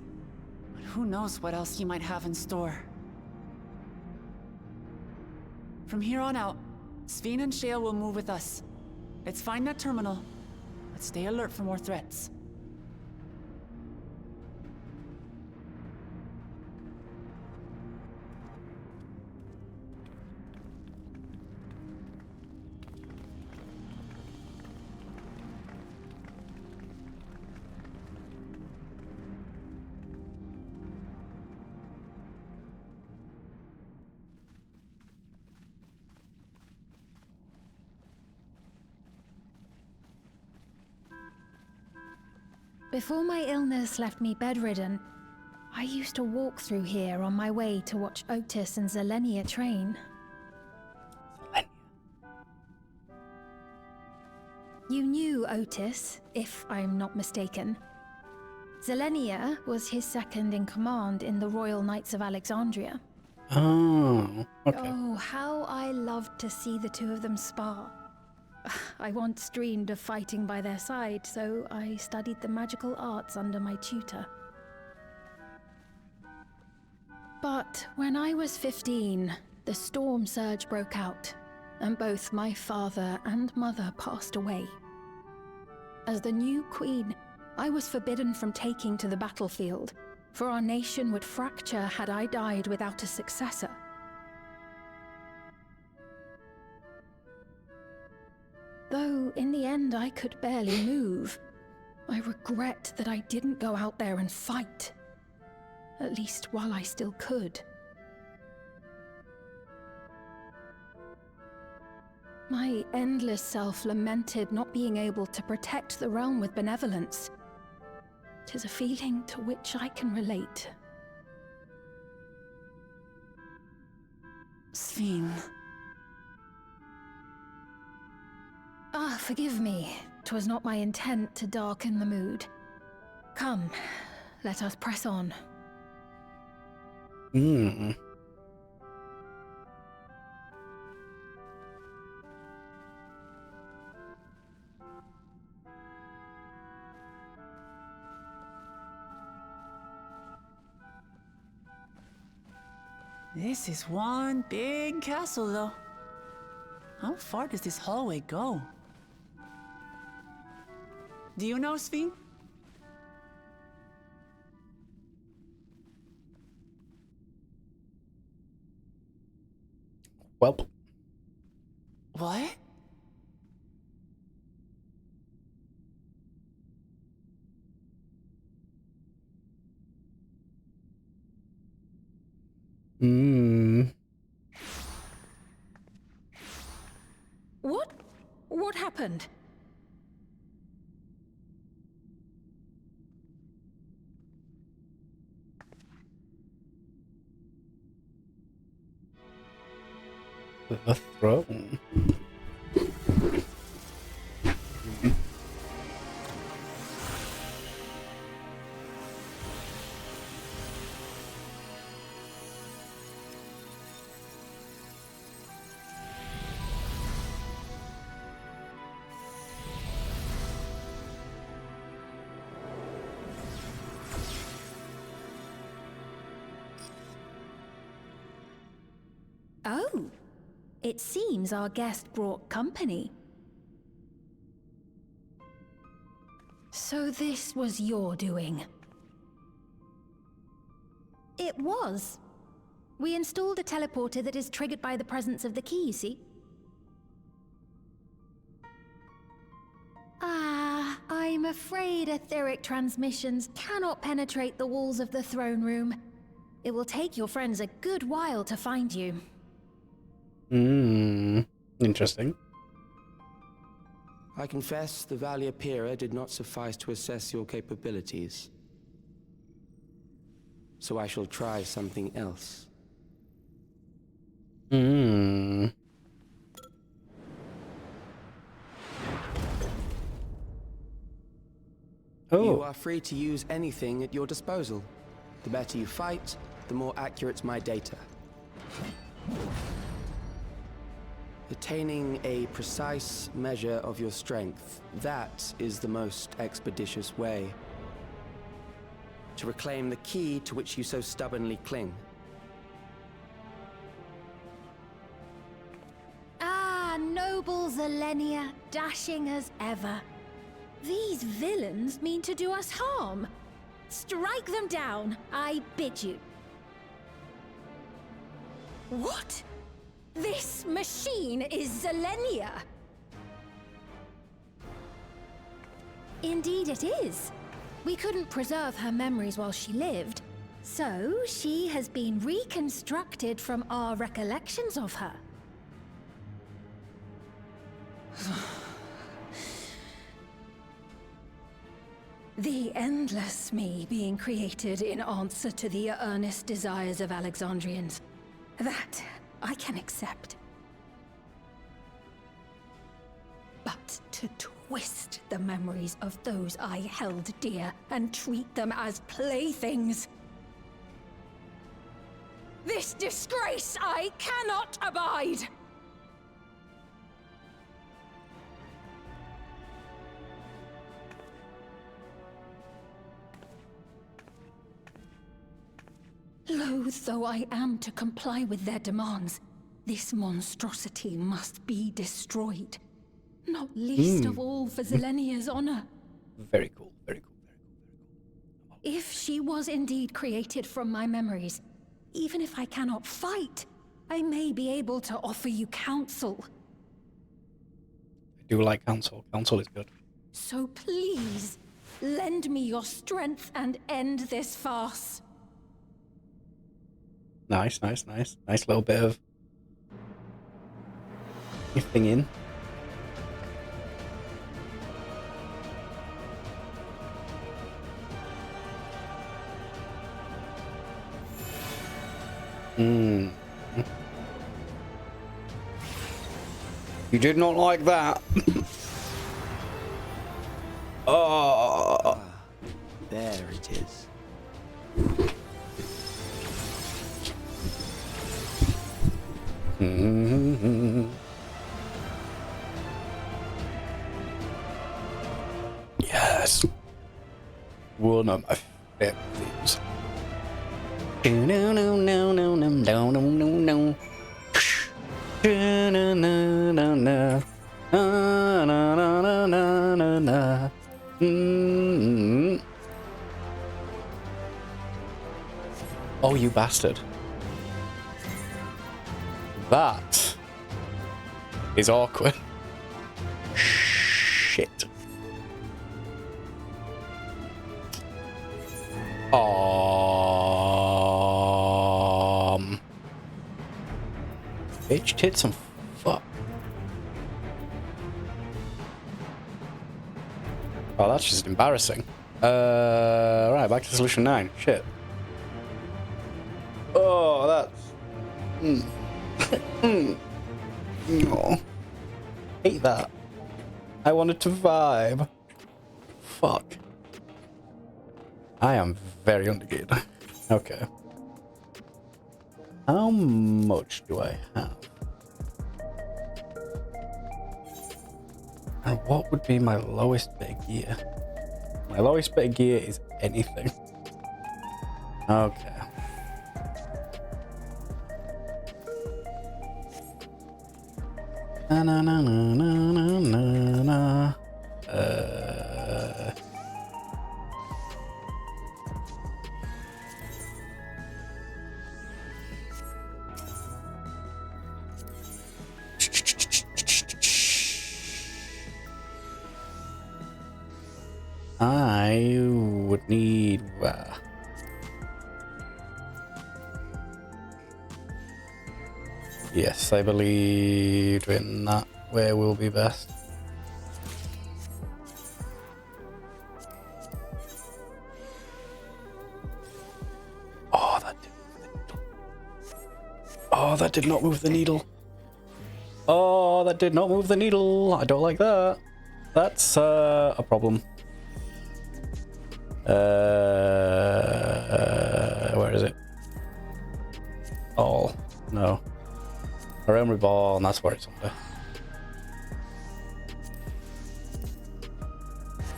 Speaker 2: But who knows what else he might have in store. From here on out, Sveen and Shale will move with us. Let's find that terminal, but stay alert for more threats.
Speaker 4: Before my illness left me bedridden, I used to walk through here on my way to watch Otis and Zelenia train. You knew Otis, if I'm not mistaken. Zelenia was his second in command in the Royal Knights of Alexandria.
Speaker 1: Oh, okay.
Speaker 4: Oh, how I loved to see the two of them spar. I once dreamed of fighting by their side, so I studied the magical arts under my tutor. But when I was 15, the storm surge broke out, and both my father and mother passed away. As the new queen, I was forbidden from taking to the battlefield, for our nation would fracture had I died without a successor. Though in the end I could barely move, I regret that I didn't go out there and fight. At least while I still could. My endless self lamented not being able to protect the realm with benevolence. 'Tis a feeling to which I can relate.
Speaker 2: Sveen.
Speaker 4: Ah, forgive me. 'Twas not my intent to darken the mood. Come, let us press on.
Speaker 2: This is one big castle, though. How far does this hallway go? Do you know, Sveen?
Speaker 1: Welp.
Speaker 2: What?
Speaker 4: What happened?
Speaker 1: The throne.
Speaker 4: Oh, it seems our guest brought company. So this was your doing? It was. We installed a teleporter that is triggered by the presence of the key, you see? Ah, I'm afraid etheric transmissions cannot penetrate the walls of the throne room. It will take your friends a good while to find you.
Speaker 1: Interesting.
Speaker 8: I confess the Valiapira did not suffice to assess your capabilities. So I shall try something else.
Speaker 1: Hmm.
Speaker 8: You
Speaker 1: Oh.
Speaker 8: are free to use anything at your disposal. The better you fight, the more accurate my data. Attaining a precise measure of your strength, that is the most expeditious way to reclaim the key to which you so stubbornly cling.
Speaker 4: Ah, noble Zelenia, dashing as ever. These villains mean to do us harm. Strike them down, I bid you. What? This machine is Zelenia! Indeed it is. We couldn't preserve her memories while she lived, so she has been reconstructed from our recollections of her. The endless me being created in answer to the earnest desires of Alexandrians. That I can accept. But to twist the memories of those I held dear and treat them as playthings. This disgrace I cannot abide! Loath though I am to comply with their demands, this monstrosity must be destroyed. Not least of all for Zelenia's honor.
Speaker 1: Very cool, very cool, very cool.
Speaker 4: If she was indeed created from my memories, even if I cannot fight, I may be able to offer you counsel.
Speaker 1: I do like counsel. Counsel is good.
Speaker 4: So please, lend me your strength and end this farce.
Speaker 1: Nice, nice, nice. Nice little bit of gifting in. Hmm. You did not like that. Oh.
Speaker 8: There it is.
Speaker 1: Yes. One of my favorite themes. No, no, no, no, no, no, no, no, no. Na na na na. Na na na na na na. Oh, you bastard. That is awkward. Shit. Bitch tits and fuck. Oh, that's just embarrassing. Right, back to solution 9. Shit. Oh, that's... Oh. Hate that. I wanted to vibe. Fuck. I am very undergeared. Okay. How much do I have? And what would be my lowest bit of gear? My lowest bit of gear is anything. Okay. Na na na na na na na. I would need yes, I believe in that way will be best. Oh, that did not move the needle. Oh, that did not move the needle. I don't like that. That's a problem. Where is it? Ball. No. A memory ball, and that's where it's under.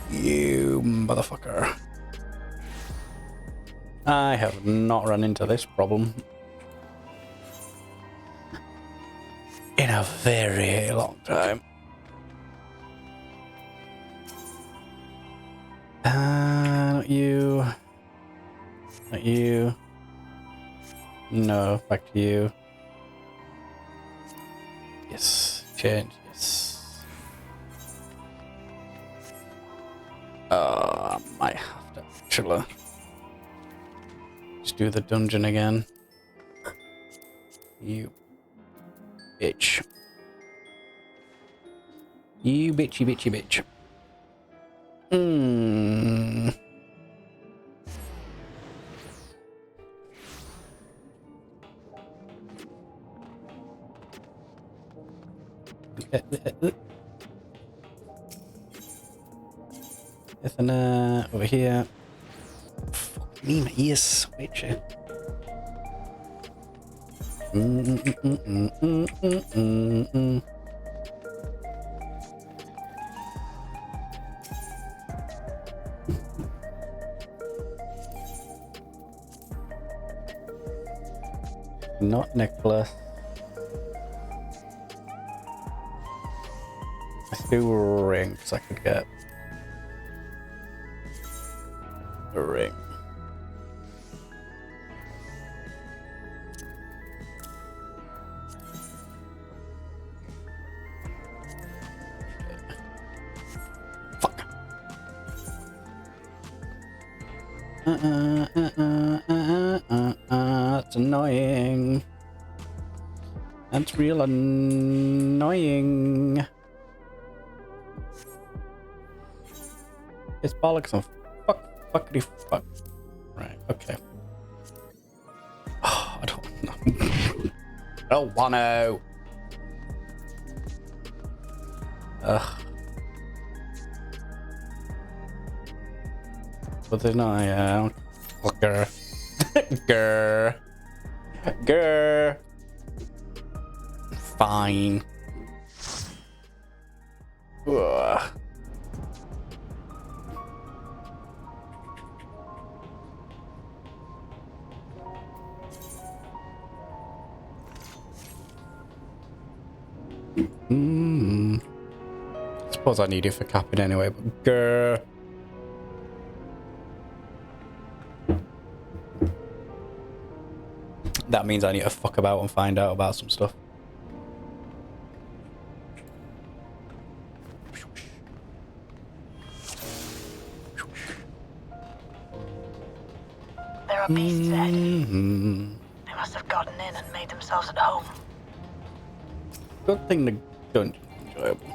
Speaker 1: You motherfucker. I have not run into this problem in a very long time. Not you. Not you. No, back to you. Yes, change, yes. I might have to actually just do the dungeon again. You bitch. You bitchy bitchy bitch. And over here. Fuck me, my ears switching. Not necklace. Let's do rings. I could get a ring. Fuck. That's annoying. That's real annoying. It's bollocks and fuckity fuck. Right, okay. Oh, I don't know. I don't wanna. Ugh. But there's no, yeah. Grr. Grr. Grr. Fine. Ugh. Suppose I need it for capping anyway, but grr. That means I need to fuck about and find out about some stuff.
Speaker 9: There are beasts ahead. They must have gotten in and made themselves at home.
Speaker 1: Good thing the dungeon's enjoyable.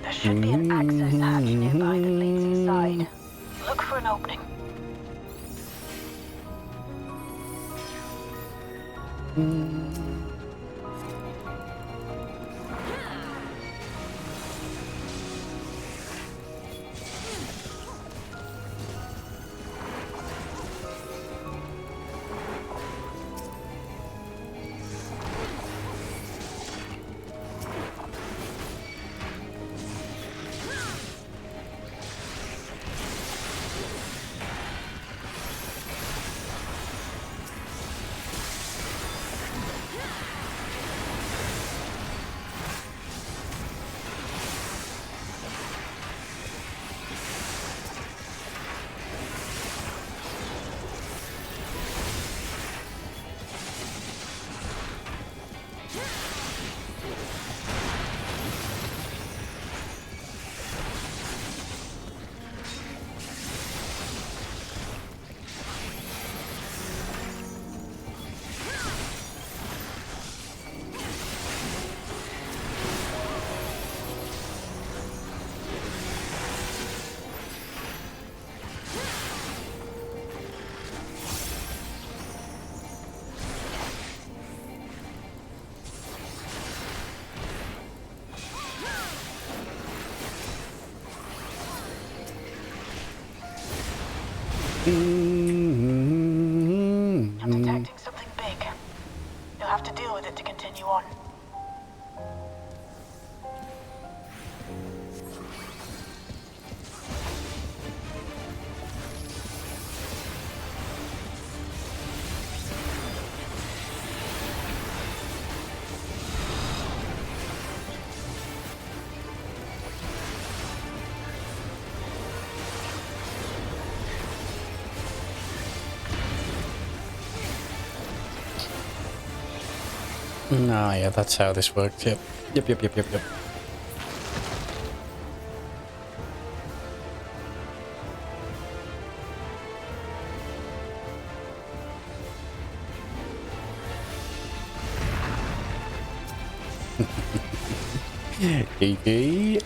Speaker 9: There should be an access hatch nearby that leads inside. Look for an opening. I'm detecting something big. You'll have to deal with it to continue on.
Speaker 1: Ah, yeah, that's how this works. Yep. Yep. Kiki.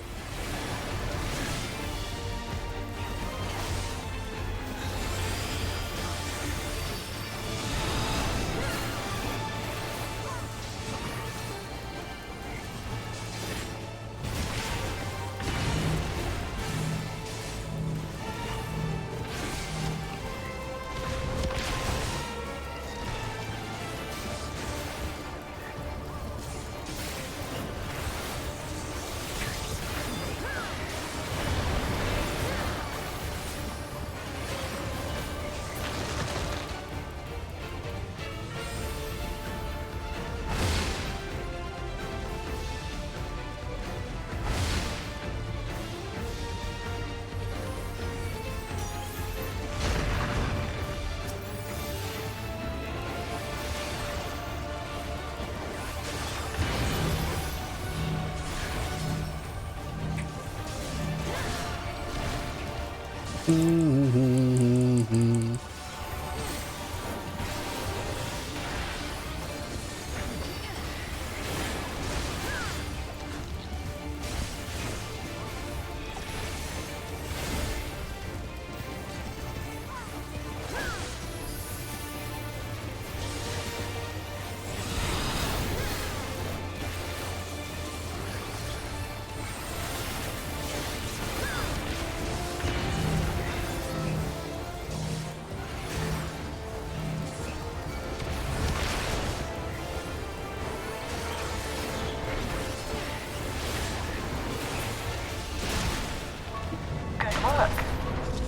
Speaker 9: Good work.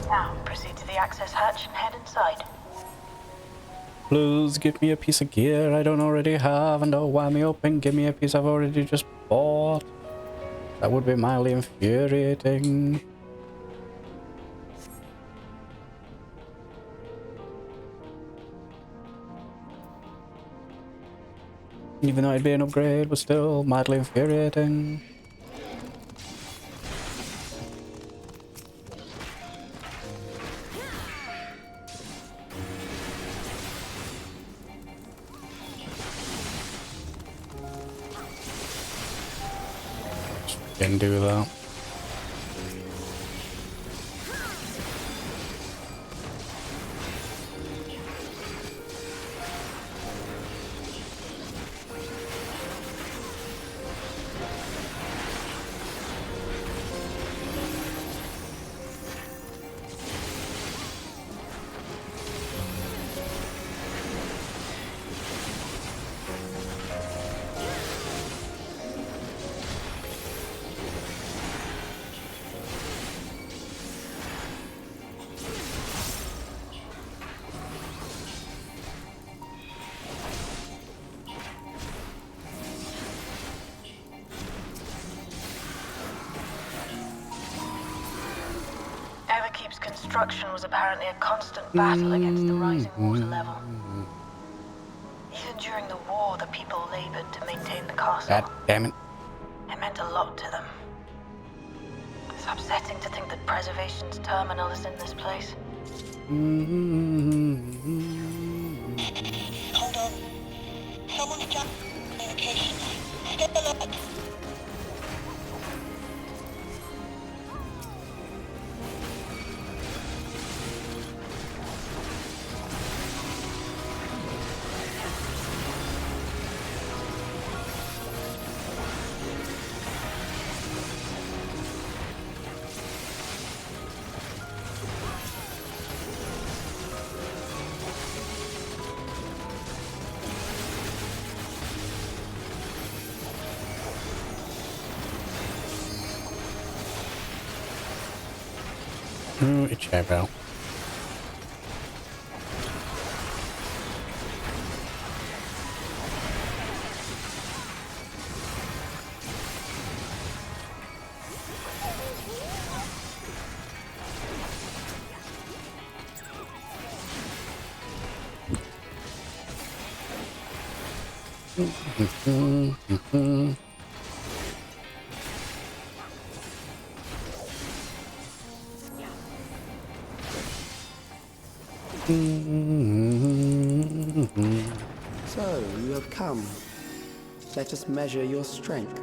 Speaker 9: Now, proceed to the access hatch and head inside.
Speaker 1: Please give me a piece of gear I don't already have, and don't wind me up and give me a piece I've already just bought. That would be mildly infuriating. Even though it'd be an upgrade, but still mildly infuriating. Can do that.
Speaker 9: keep's construction was apparently a constant battle against the rising water level. Even during the war, the people labored to maintain the castle.
Speaker 1: God damn it.
Speaker 9: It meant a lot to them. It's upsetting to think that preservation's terminal is in this place.
Speaker 10: Hold on. Someone's jacked communication. Step alert.
Speaker 1: Itchy eyebrow.
Speaker 8: So, you have come. Let us measure your strength.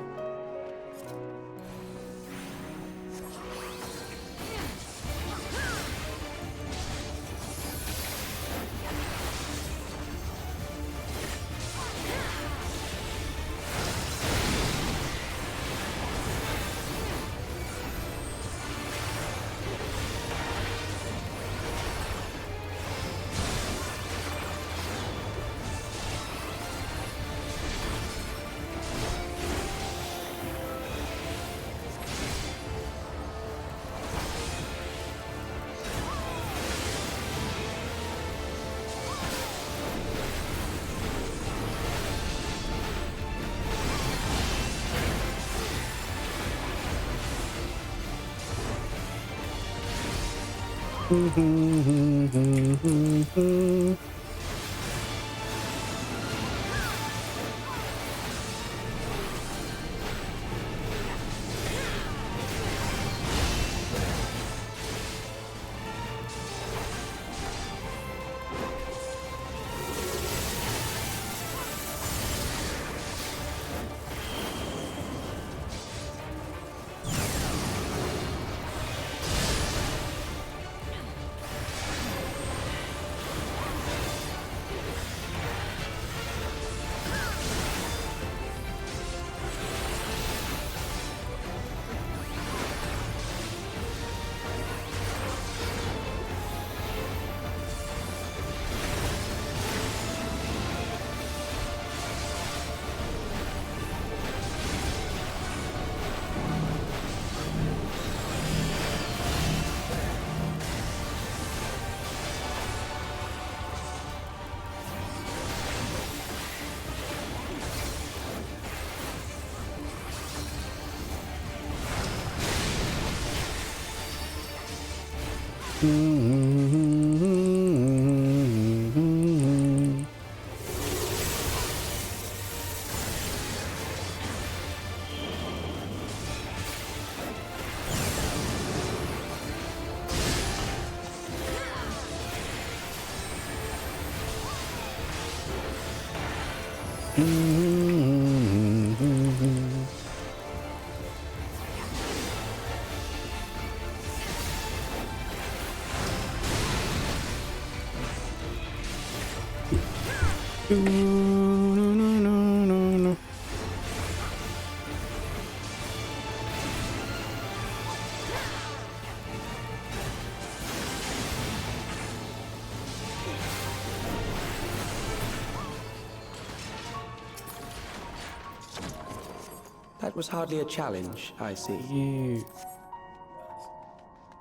Speaker 8: That was hardly a challenge, I see.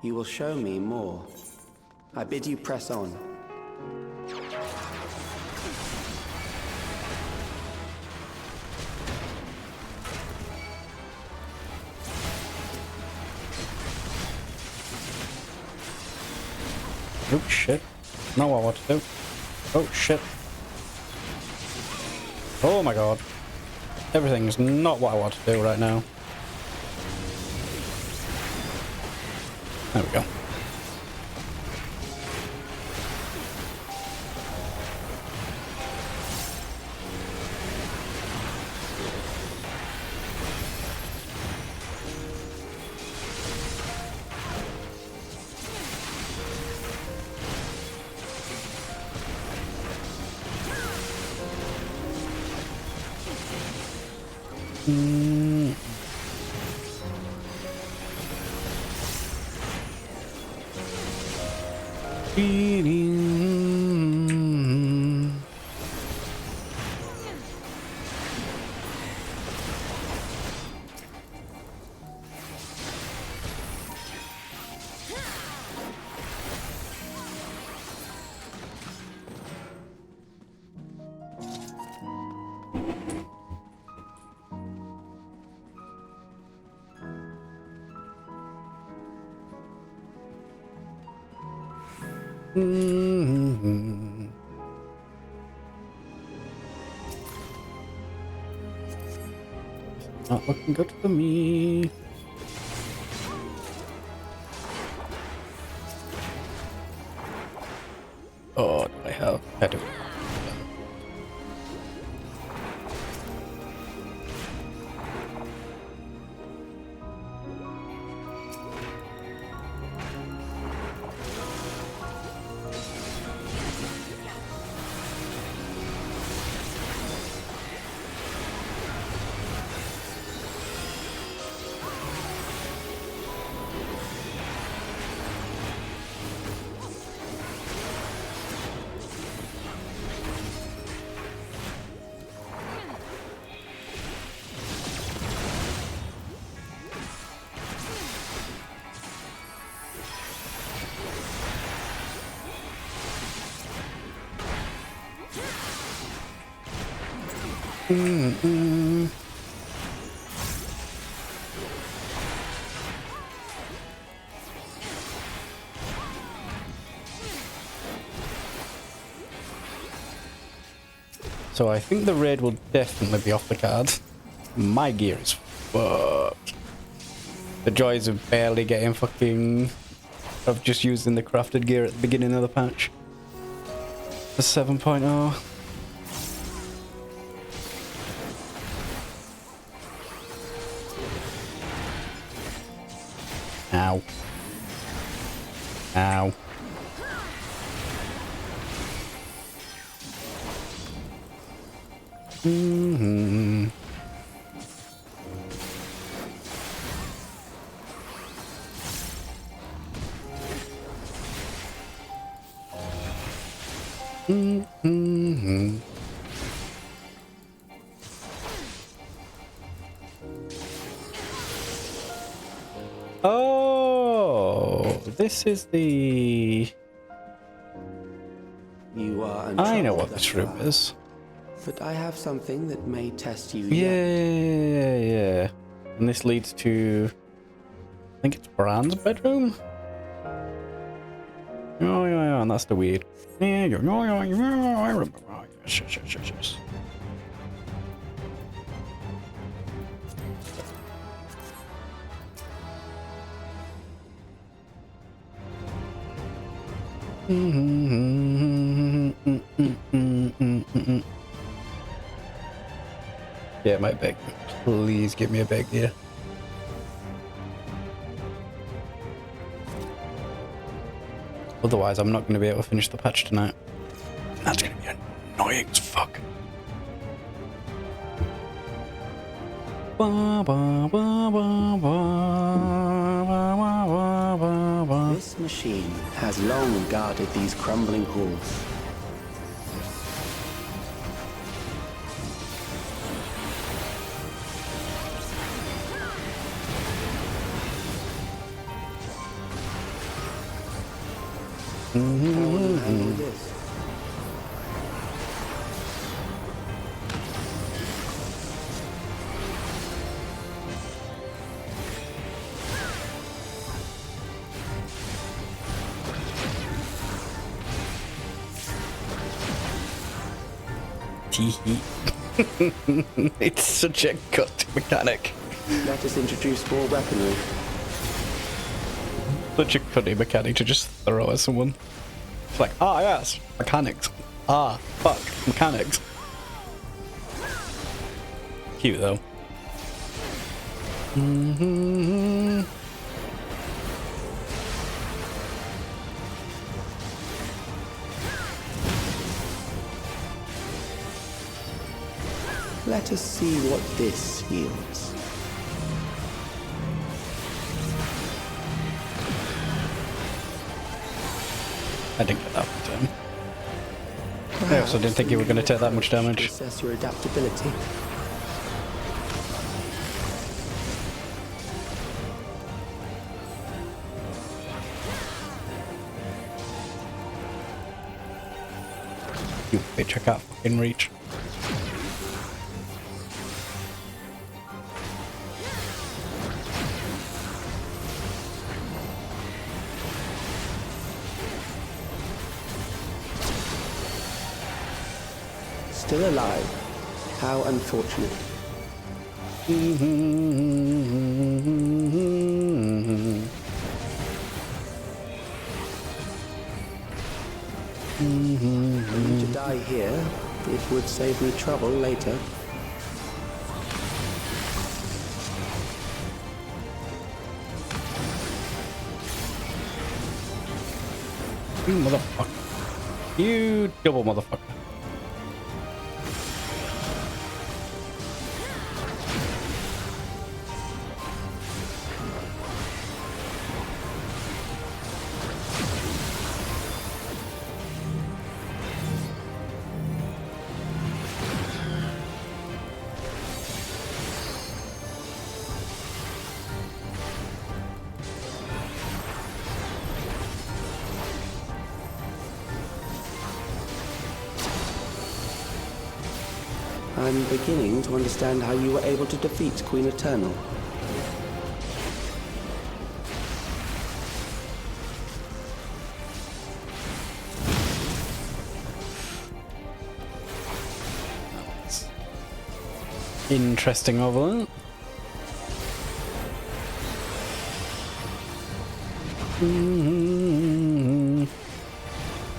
Speaker 8: You will show me more. I bid you press on.
Speaker 1: Oh shit. Not what I want to do. Oh shit. Oh my god. Everything's not what I want to do right now. There we go. Not looking good for me. Oh, do I have? I do. So I think the raid will definitely be off the cards. My gear is fucked. The joys of barely getting fucking... of just using the crafted gear at the beginning of the patch. The 7.0. Ow. Ow. Mm-hmm. Mm-hmm. Oh, this is the...
Speaker 8: You are
Speaker 1: I know
Speaker 8: untroubled
Speaker 1: what
Speaker 8: thus
Speaker 1: this room
Speaker 8: far,
Speaker 1: is.
Speaker 8: but I have something that may test you
Speaker 1: Yeah,
Speaker 8: yet.
Speaker 1: yeah. And this leads to... I think it's Bran's bedroom? Oh, yeah, and that's the weird. Yeah, I remember. Oh, yes, yes, yes, yes, yes. Yeah, my bag. Please give me a bag here. Otherwise, I'm not going to be able to finish the patch tonight. That's going to be annoying as fuck.
Speaker 8: This machine has long guarded these crumbling halls. How will you handle this?
Speaker 1: Tee. It's such a gut mechanic.
Speaker 8: Let us introduce more weaponry.
Speaker 1: Such a cutty mechanic to just throw at someone. It's like, ah, yes, mechanics. Ah, fuck, mechanics. Cute though.
Speaker 8: Let us see what this yields.
Speaker 1: I didn't get that one. I also didn't think you were going to take that much damage.
Speaker 8: Assess your adaptability.
Speaker 1: You bitch, I can't fucking reach.
Speaker 8: Still alive. How unfortunate. To die here, it would save me trouble later.
Speaker 1: You motherfucker. You double motherfucker.
Speaker 8: I'm beginning to understand how you were able to defeat Queen Eternal.
Speaker 1: Interesting over that.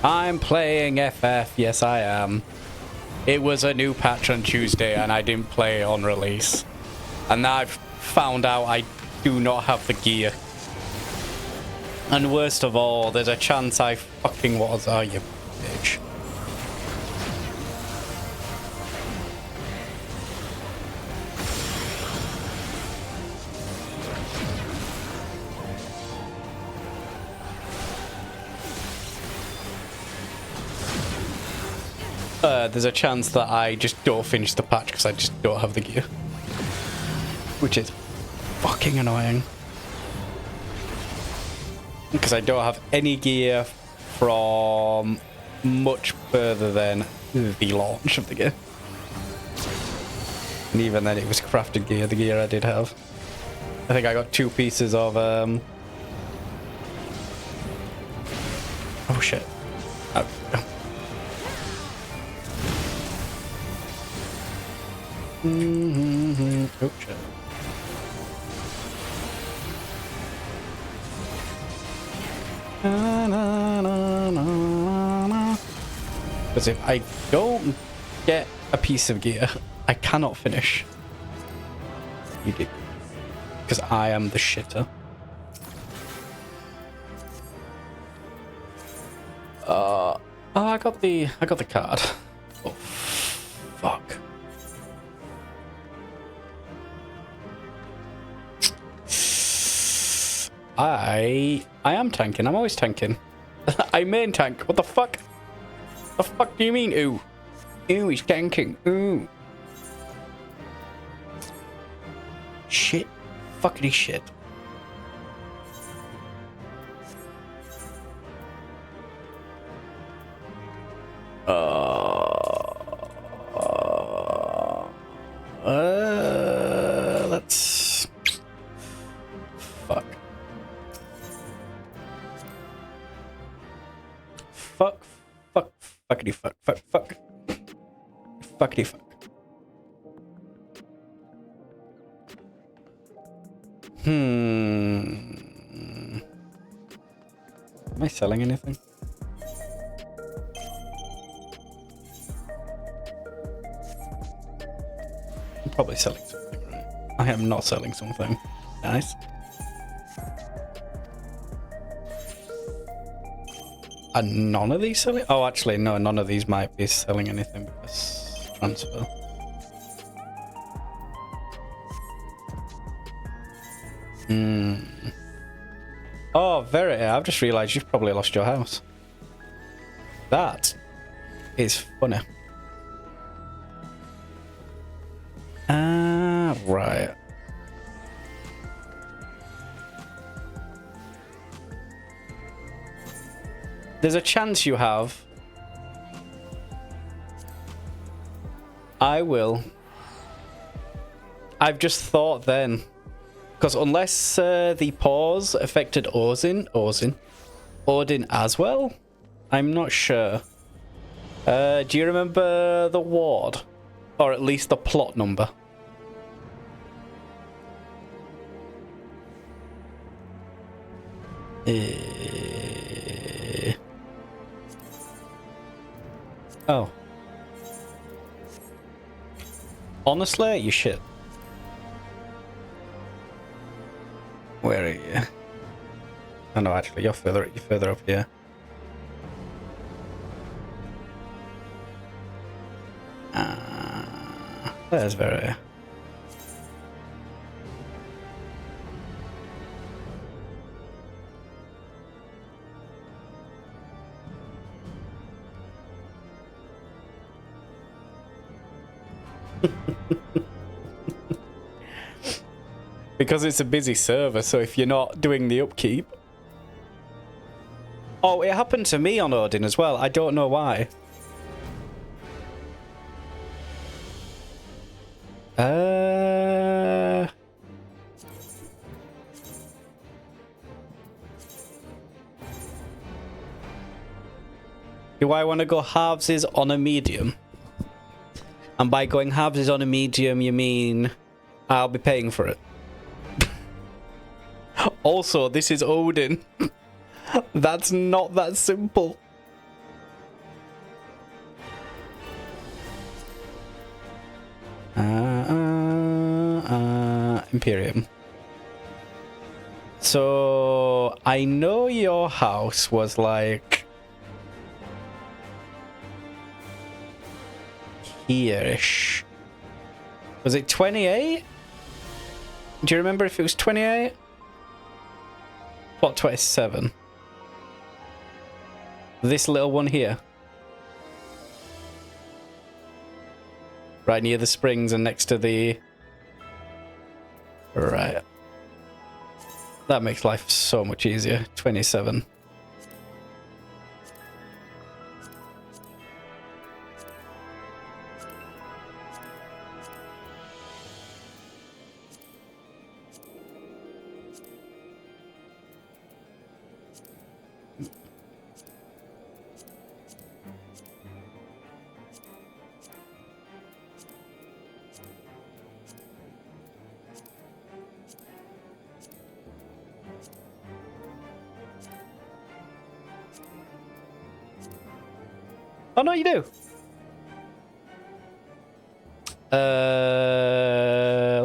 Speaker 1: I'm playing FF, yes I am. It was a new patch on Tuesday and I didn't play on release. And now I've found out I do not have the gear. And worst of all, there's a chance I fucking was, oh you bitch. There's a chance that I just don't finish the patch because I just don't have the gear. Which is fucking annoying. Because I don't have any gear from much further than the launch of the gear. And even then it was crafted gear, the gear I did have. I think I got 2 pieces of oh shit. Oh. Oh shit. Because if I don't get a piece of gear, I cannot finish. You did. Because I am the shitter. Oh, I got the card. Oh, fuck. I am tanking. I'm always tanking. I main tank. What the fuck? The fuck do you mean, ooh? Ooh, he's tanking. Ooh. Shit. Fuckity shit. Let's... Fuck. Fuck. Fuckity fuck. Fuckity fuck. Am I selling anything? I'm probably selling something, right? I am not selling something. Nice. Are none of these selling? Oh, actually, no, none of these might be selling anything because transfer. Oh, Verity, I've just realised you've probably lost your house. That is funny. Ah, right. There's a chance you have. I will. I've just thought then. Because unless the pause affected Odin as well, I'm not sure. Do you remember the ward? Or at least the plot number? Oh. Honestly, you shit. Where are you? Oh no, actually, you're further up here. There's Vera. Because it's a busy server, so if you're not doing the upkeep... Oh, it happened to me on Odin as well. I don't know why. Do I want to go halvesies on a medium? And by going halvesies on a medium, you mean I'll be paying for it? Also, this is Odin. That's not that simple. Imperium. So, I know your house was like... here-ish. Was it 28? Do you remember if it was 28? Plot 27. This little one here. Right near the springs and next to the... Right. That makes life so much easier. 27. Oh, no, you do.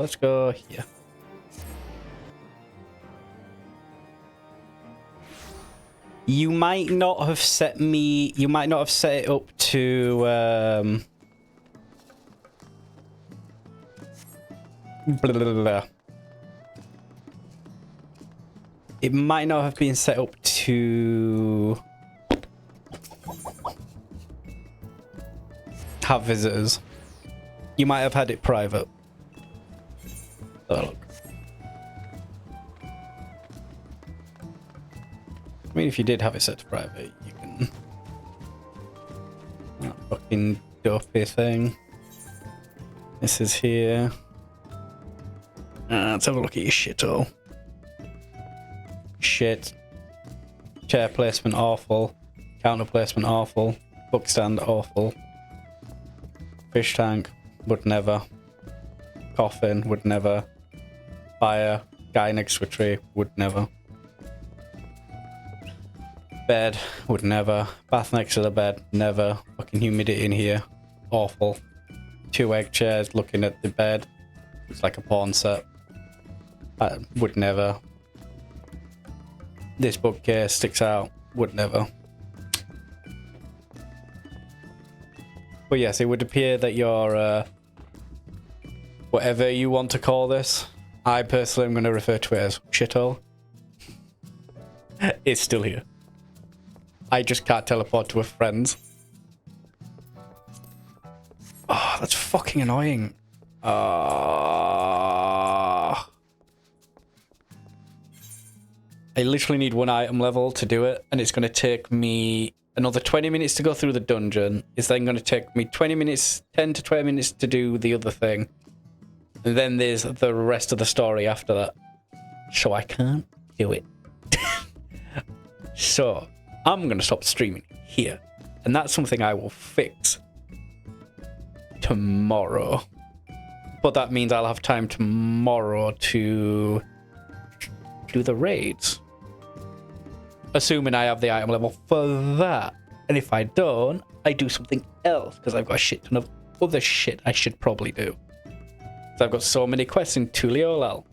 Speaker 1: Let's go here. You might not have set me... You might not have set it up to... blah, blah, blah. It might not have been set up to... have visitors. You might have had it private. Oh, look. I mean, if you did have it set to private, you can... That fucking dopey thing. This is here. Let's have a look at your shit-all. Shit. Chair placement awful. Counter placement awful. Bookstand awful. Fish tank, would never. Coffin, would never. Fire, guy next to a tree, would never. Bed, would never. Bath next to the bed, never. Fucking humidity in here, awful. 2 egg chairs looking at the bed. It's like a porn set. Would never. This bookcase sticks out, would never. But yes, it would appear that your whatever you want to call this, I personally am going to refer to it as shithole. It's still here. I just can't teleport to a friend's. Oh, that's fucking annoying. I literally need 1 item level to do it, and it's going to take me another 20 minutes to go through the dungeon. It's then going to take me 20 minutes, 10 to 20 minutes to do the other thing. And then there's the rest of the story after that. So I can't do it. So I'm going to stop streaming here. And that's something I will fix tomorrow. But that means I'll have time tomorrow to do the raids. Assuming I have the item level for that. And if I don't, I do something else. Because I've got a shit ton of other shit I should probably do. So I've got so many quests in Tuliolal.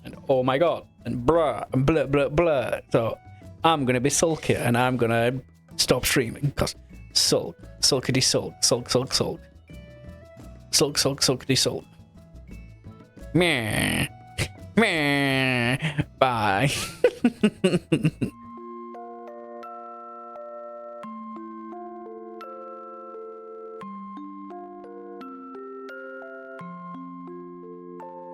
Speaker 1: And oh my god. And bruh. And blah blah blah. So I'm going to be sulky. And I'm going to stop streaming. Because sulk. Sulkity sulk. Sulk sulk sulk. Sulk sulk sulkity sulk. Meh. Meh. Bye.